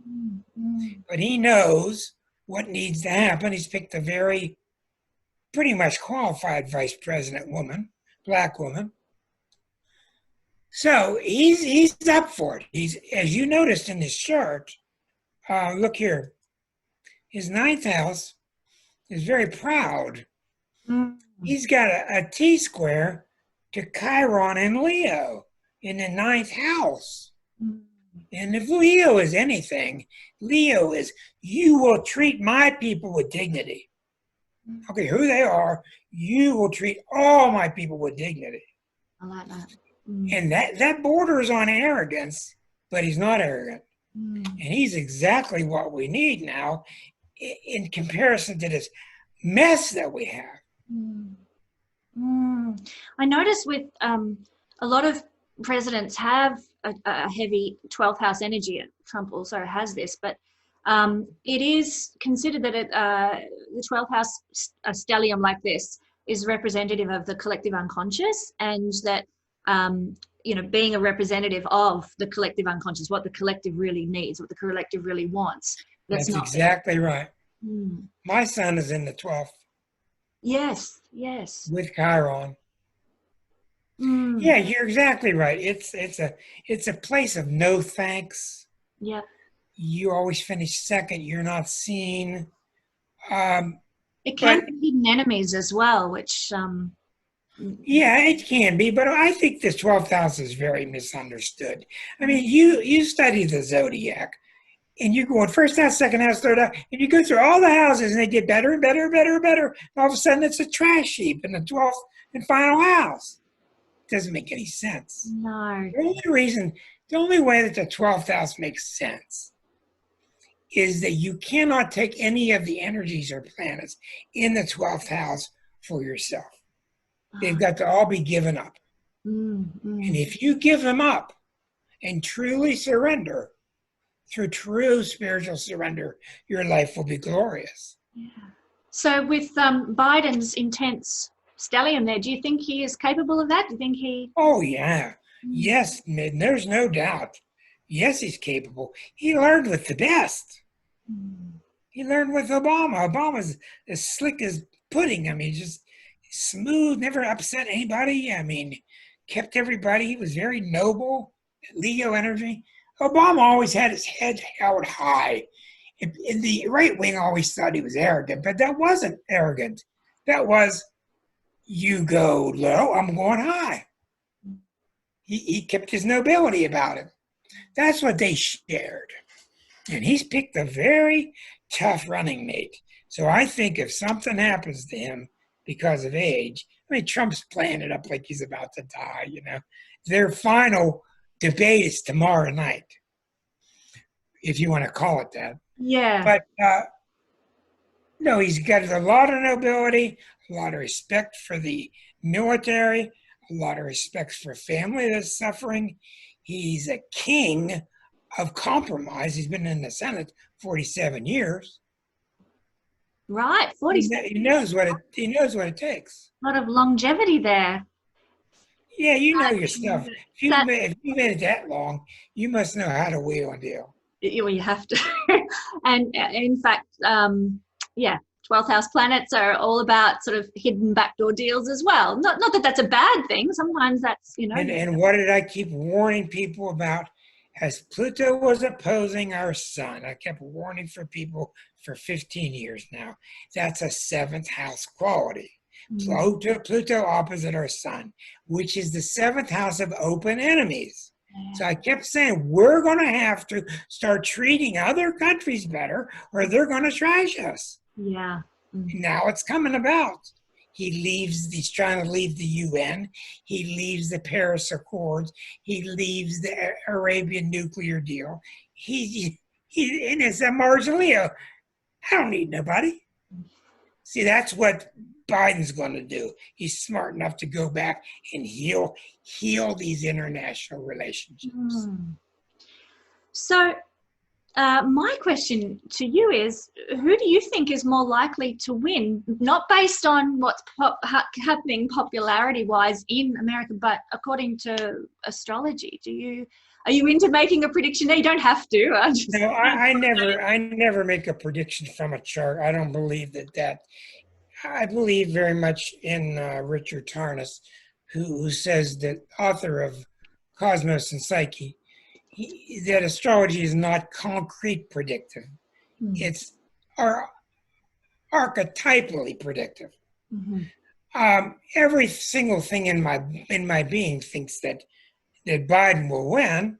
But he knows what needs to happen. He's picked a very pretty much qualified vice president woman, black woman. So he's up for it. He's, as you noticed in his chart, look here, his 9th house is very proud. He's got a T-square to Chiron and Leo in the 9th house. And if Leo is anything, Leo is, you will treat my people with dignity. Okay, who they are, you will treat all my people with dignity. I like that. And that borders on arrogance, but he's not arrogant. And he's exactly what we need now in comparison to this mess that we have. I notice with a lot of presidents have a heavy 12th house energy. Trump also has this, but it is considered that the 12th house stellium like this is representative of the collective unconscious, and that you know, being a representative of the collective unconscious, what the collective really needs, what the collective really wants. That's exactly right. Mm. My son is in the 12th. Yes, yes. With Chiron. Mm. Yeah, you're exactly right. It's a place of no thanks. Yeah. You always finish second. You're not seen. It can be hidden enemies as well, which yeah, it can be, but I think the 12th house is very misunderstood. I mean, you study the zodiac, and you go in first house, second house, third house, and you go through all the houses, and they get better and better and better and better. And all of a sudden, it's a trash heap in the 12th and final house. It doesn't make any sense. no. The only way that the 12th house makes sense is that you cannot take any of the energies or planets in the 12th house for yourself. They've got to all be given up. And if you give them up and truly surrender, through true spiritual surrender, your life will be glorious. Yeah. So with Biden's intense stellium there, do you think he is capable of that? Do you think he... Oh, yeah. Yes, there's no doubt. Yes, he's capable. He learned with the best. He learned with Obama. Obama's as slick as pudding. I mean, just smooth, never upset anybody. I mean, kept everybody. He was very noble, Leo energy. Obama always had his head held high. In the right wing always thought he was arrogant, but that wasn't arrogant. That was, you go low, I'm going high. He kept his nobility about him. That's what they shared. And he's picked a very tough running mate. So I think if something happens to him because of age, I mean, Trump's playing it up like he's about to die, you know. Their final debate is tomorrow night, if you want to call it that. Yeah. But no, he's got a lot of nobility, a lot of respect for the military, a lot of respect for family that's suffering. He's a king of compromise. He's been in the Senate 47 years. Right, 47. He knows what it takes. A lot of longevity there. Yeah, you know your stuff. If you made it that long, you must know how to wheel and deal. You have to. And in fact, 12th house planets are all about sort of hidden backdoor deals as well. Not that that's a bad thing. Sometimes that's, you know. And what did I keep warning people about? As Pluto was opposing our sun, I kept warning for people for 15 years now. That's a 7th house quality. Pluto opposite our sun, which is the 7th house of open enemies. So I kept saying, we're going to have to start treating other countries better or they're going to trash us. Yeah. Now it's coming about. He's trying to leave the UN. He leaves the Paris Accords. He leaves the Arabian nuclear deal. And it's a marginal Leo. I don't need nobody. See, that's what Biden's going to do. He's smart enough to go back and heal these international relationships. So my question to you is, who do you think is more likely to win? Not based on what's happening popularity-wise in America, but according to astrology. Are you into making a prediction? No, you don't have to. No, I never make a prediction from a chart. I don't believe that. I believe very much in Richard Tarnas, who says that, author of Cosmos and Psyche, that astrology is not concrete predictive. It's archetypally predictive. Every single thing in my being thinks that Biden will win,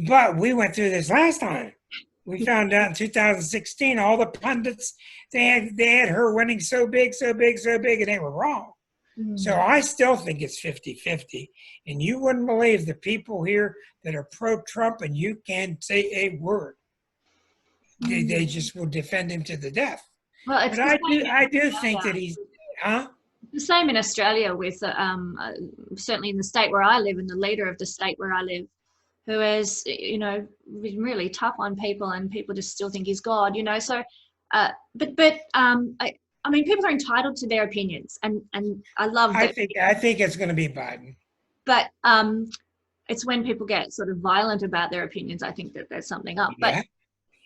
but we went through this last time. We found out in 2016, all the pundits, they had her winning so big, and they were wrong. So I still think it's 50-50. And you wouldn't believe the people here that are pro-Trump, and you can't say a word. They just will defend him to the death. Well, it's but I do think that he's, the same in Australia with, certainly in the state where I live, and the leader of the state where I live, who has, you know, been really tough on people, and people just still think he's God, you know. So, I I mean, people are entitled to their opinions, and I love that. I think it's going to be Biden. But it's when people get sort of violent about their opinions, I think that there's something up. But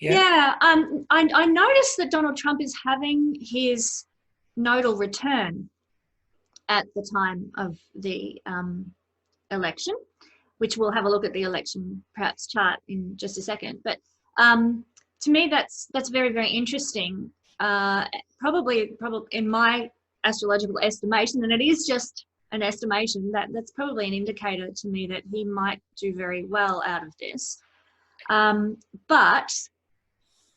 I noticed that Donald Trump is having his nodal return at the time of the election, which we'll have a look at the election perhaps chart in just a second. But to me, that's very, very interesting. Probably in my astrological estimation, and it is just an estimation, that's probably an indicator to me that he might do very well out of this. But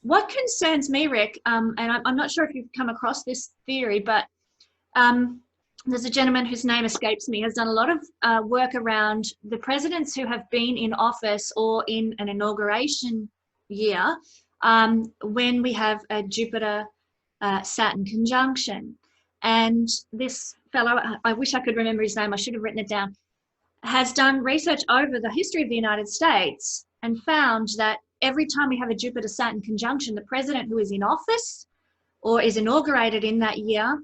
what concerns me, Rick, and I'm not sure if you've come across this theory, but there's a gentleman whose name escapes me, has done a lot of work around the presidents who have been in office or in an inauguration year when we have a Jupiter-Saturn conjunction. And this fellow, I wish I could remember his name, I should have written it down, has done research over the history of the United States and found that every time we have a Jupiter-Saturn conjunction, the president who is in office or is inaugurated in that year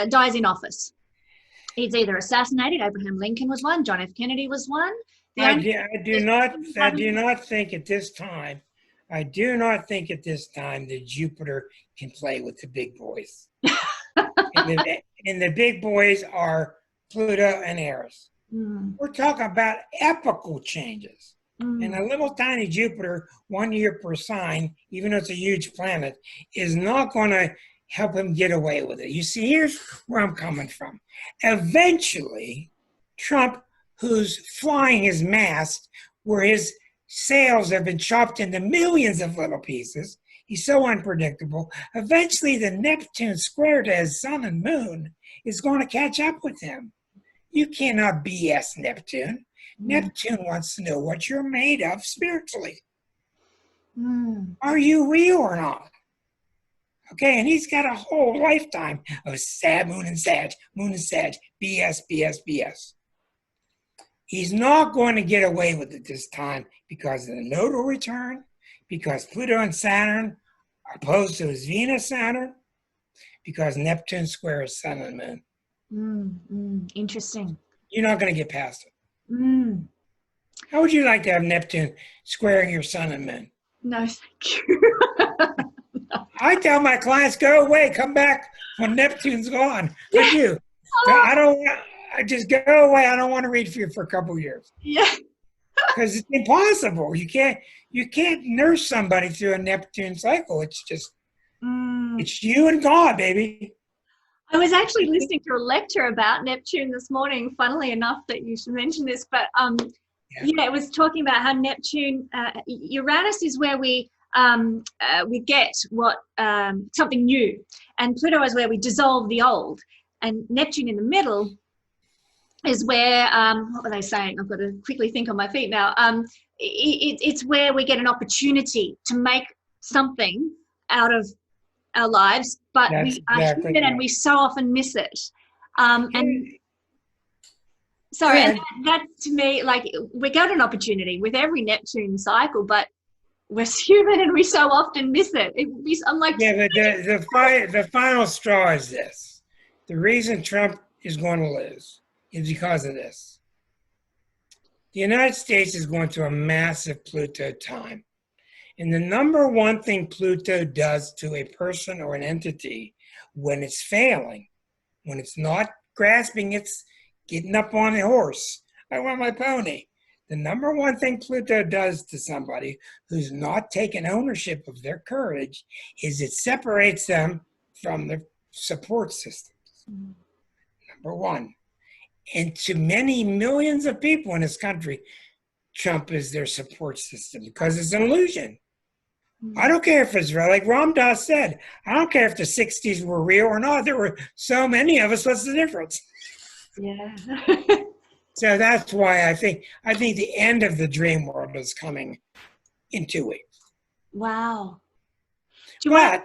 dies in office. He's either assassinated. Abraham Lincoln was one. John F. Kennedy was one. I do not think at this time that Jupiter can play with the big boys. and the big boys are Pluto and Eris. We're talking about epochal changes. And a little tiny Jupiter, 1 year per sign, even though it's a huge planet, is not going to help him get away with it. You see, here's where I'm coming from. Eventually, Trump, who's flying his mast, where his sails have been chopped into millions of little pieces, he's so unpredictable, eventually the Neptune square to his sun and moon is going to catch up with him. You cannot BS Neptune. Neptune wants to know what you're made of spiritually. Are you real or not? Okay, and he's got a whole lifetime of sad moon and Sag, BS, BS, BS. He's not going to get away with it this time because of the nodal return, because Pluto and Saturn are opposed to his Venus Saturn, because Neptune squares Sun and Moon. Interesting. You're not going to get past it. How would you like to have Neptune squaring your Sun and Moon? No, thank you. I tell my clients, go away, come back when Neptune's gone. I do. I just go away. I don't want to read for you for a couple of years. Yeah. Because it's impossible. You can't nurse somebody through a Neptune cycle. It's just, it's you and God, baby. I was actually listening to a lecture about Neptune this morning, funnily enough that you should mention this, but it was talking about how Neptune, Uranus is where we get what something new, and Pluto is where we dissolve the old, and Neptune in the middle is where what were they saying? I've got to quickly think on my feet now. It's where we get an opportunity to make something out of our lives, but we are human and we so often miss it. And sorry, and that to me, like, we got an opportunity with every Neptune cycle, but we're human and we so often miss it. I'm like, but the final straw is this: the reason Trump is going to lose is because of this. The United States is going through a massive Pluto time. And the number one thing Pluto does to a person or an entity when it's failing, when it's not grasping, it's getting up on the horse. I want my pony. The number one thing Pluto does to somebody who's not taking ownership of their courage is it separates them from the support systems. Number one. And to many millions of people in this country, Trump is their support system because it's an illusion. I don't care if it's real. Like Ram Dass said, I don't care if the 60s were real or not. There were so many of us. What's the difference? Yeah. So that's why I think the end of the dream world is coming in 2 weeks. Wow. But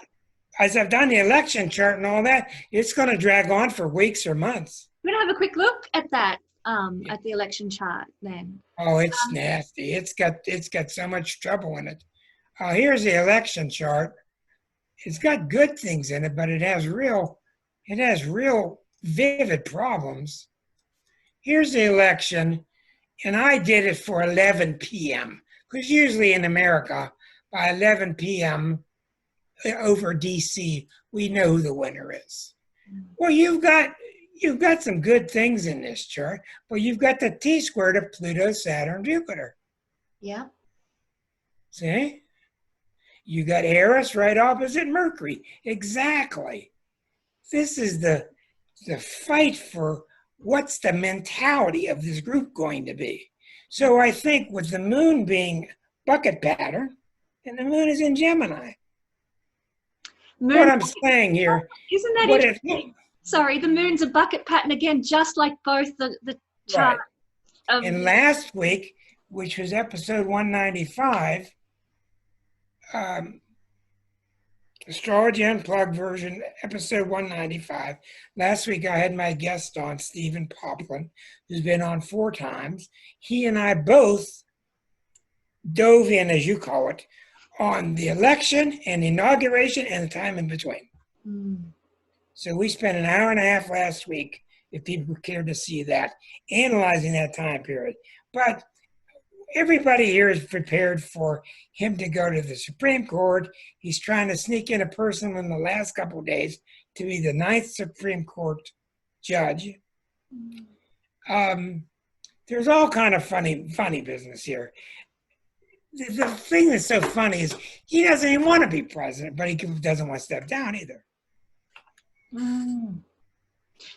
as I've done the election chart and all that, it's going to drag on for weeks or months. We're going to have a quick look at that, at the election chart then. Oh, it's nasty. It's got so much trouble in it. Here's the election chart. it's got good things in it, but it has real vivid problems. Here's the election, and I did it for 11 p.m. because usually in America, by 11 p.m. over DC, we know who the winner is. Well, you've got some good things in this chart, but you've got the T-squared of Pluto, Saturn, Jupiter. Yeah. See? You got Eris right opposite Mercury. Exactly. This is the fight for what's the mentality of this group going to be. So I think with the moon being bucket pattern, and the moon is in Gemini. Moon, what I'm saying here, isn't that interesting? Sorry, the moon's a bucket pattern again, just like both the chart. Right. And last week, which was episode 195, Astrology Unplugged version, episode 195. Last week I had my guest on, Stephen Poplin, who's been on 4 times. He and I both dove in, as you call it, on the election and inauguration and the time in between. So we spent an hour and a half last week, if people care to see that, analyzing that time period. But everybody here is prepared for him to go to the Supreme Court. He's trying to sneak in a person in the last couple of days to be the 9th Supreme Court judge. There's all kind of funny business here. The thing that's so funny is he doesn't even want to be president, but he doesn't want to step down either.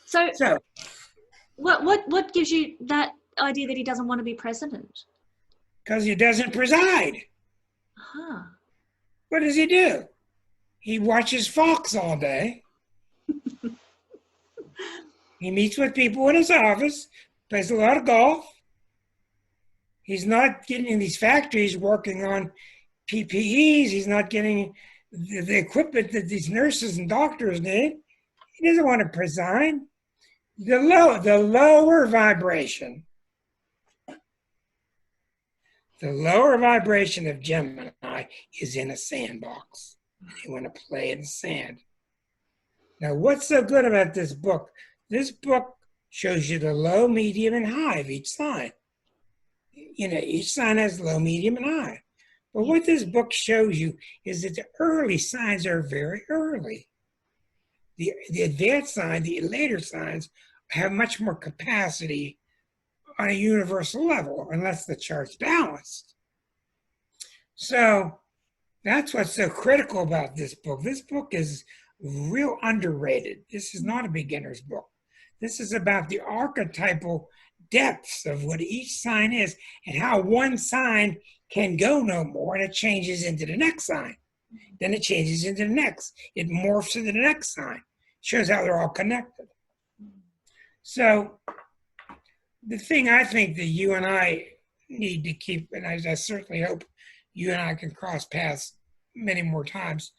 So what gives you that idea that he doesn't want to be president? Because he doesn't preside. What does he do? He watches Fox all day. He meets with people in his office, plays a lot of golf. He's not getting in these factories working on PPEs. He's not getting the equipment that these nurses and doctors need. He doesn't want to preside. The lower vibration of Gemini is in a sandbox. They want to play in sand. Now, what's so good about this book? This book shows you the low, medium, and high of each sign. You know, each sign has low, medium, and high. But what this book shows you is that the early signs are very early. The advanced sign, the later signs, have much more capacity on a universal level, unless the chart's balanced. So that's what's so critical about this book. This book is real underrated. This is not a beginner's book. This is about the archetypal depths of what each sign is and how one sign can go no more and it changes into the next sign. Then it changes into the next. It morphs into the next sign. Shows how they're all connected. So the thing I think that you and I need to keep, and I certainly hope you and I can cross paths many more times,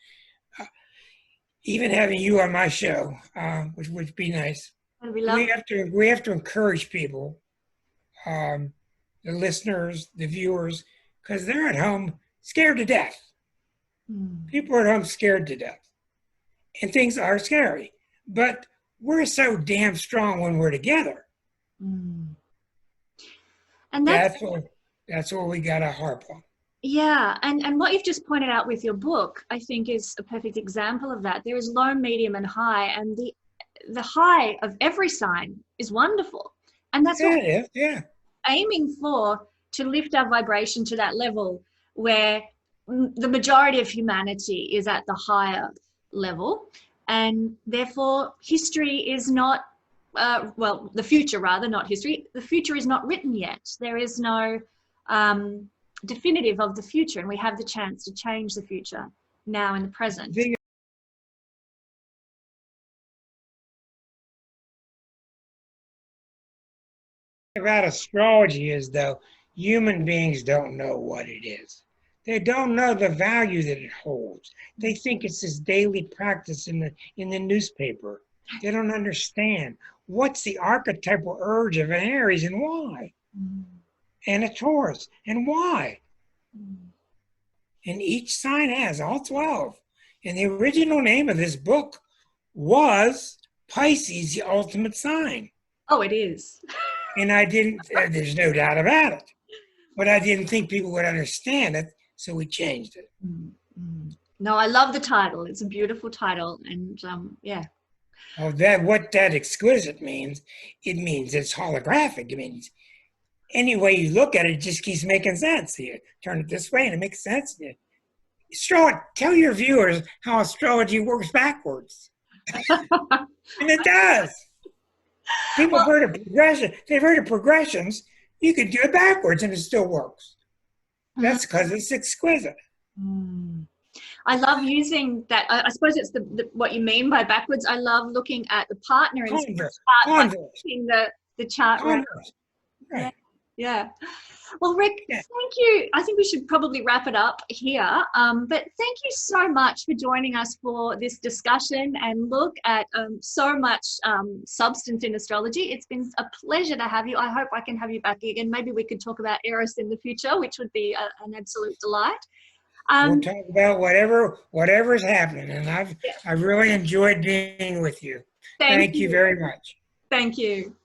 even having you on my show, which would be nice. We have to encourage people, the listeners, the viewers, because they're at home scared to death. People are at home scared to death. And things are scary. But we're so damn strong when we're together. And that's what we got to harp on. Yeah, and what you've just pointed out with your book, I think, is a perfect example of that. There is low, medium, and high, and the high of every sign is wonderful. And that's what we're aiming for, to lift our vibration to that level where the majority of humanity is at the higher level. And therefore, history is not, the future rather, not history. The future is not written yet. There is no definitive of the future, and we have the chance to change the future now in the present. The thing about astrology is, though, human beings don't know what it is. They don't know the value that it holds. They think it's this daily practice in the newspaper. They don't understand what's the archetypal urge of an Aries and why, and a Taurus and why. And each sign has all 12. And the original name of this book was Pisces, the Ultimate Sign. Oh, it is. And I didn't, there's no doubt about it. But I didn't think people would understand it, so we changed it. Mm-hmm. No, I love the title. It's a beautiful title. And yeah. Oh, what that exquisite means, it means it's holographic. It means any way you look at it, it just keeps making sense. You turn it this way and it makes sense. Tell your viewers how astrology works backwards. And it does. People have heard of progression. They've heard of progressions. You can do it backwards and it still works. That's because it's exquisite. I love using that. I suppose it's what you mean by backwards. I love looking at the partner and seeing the chart. Right. Yeah. Well, Rick, thank you. I think we should probably wrap it up here. But thank you so much for joining us for this discussion and look at so much substance in astrology. It's been a pleasure to have you. I hope I can have you back again. Maybe we could talk about Eros in the future, which would be an absolute delight. We'll talk about whatever's happening, and I've really enjoyed being with you. Thank you very much. Thank you.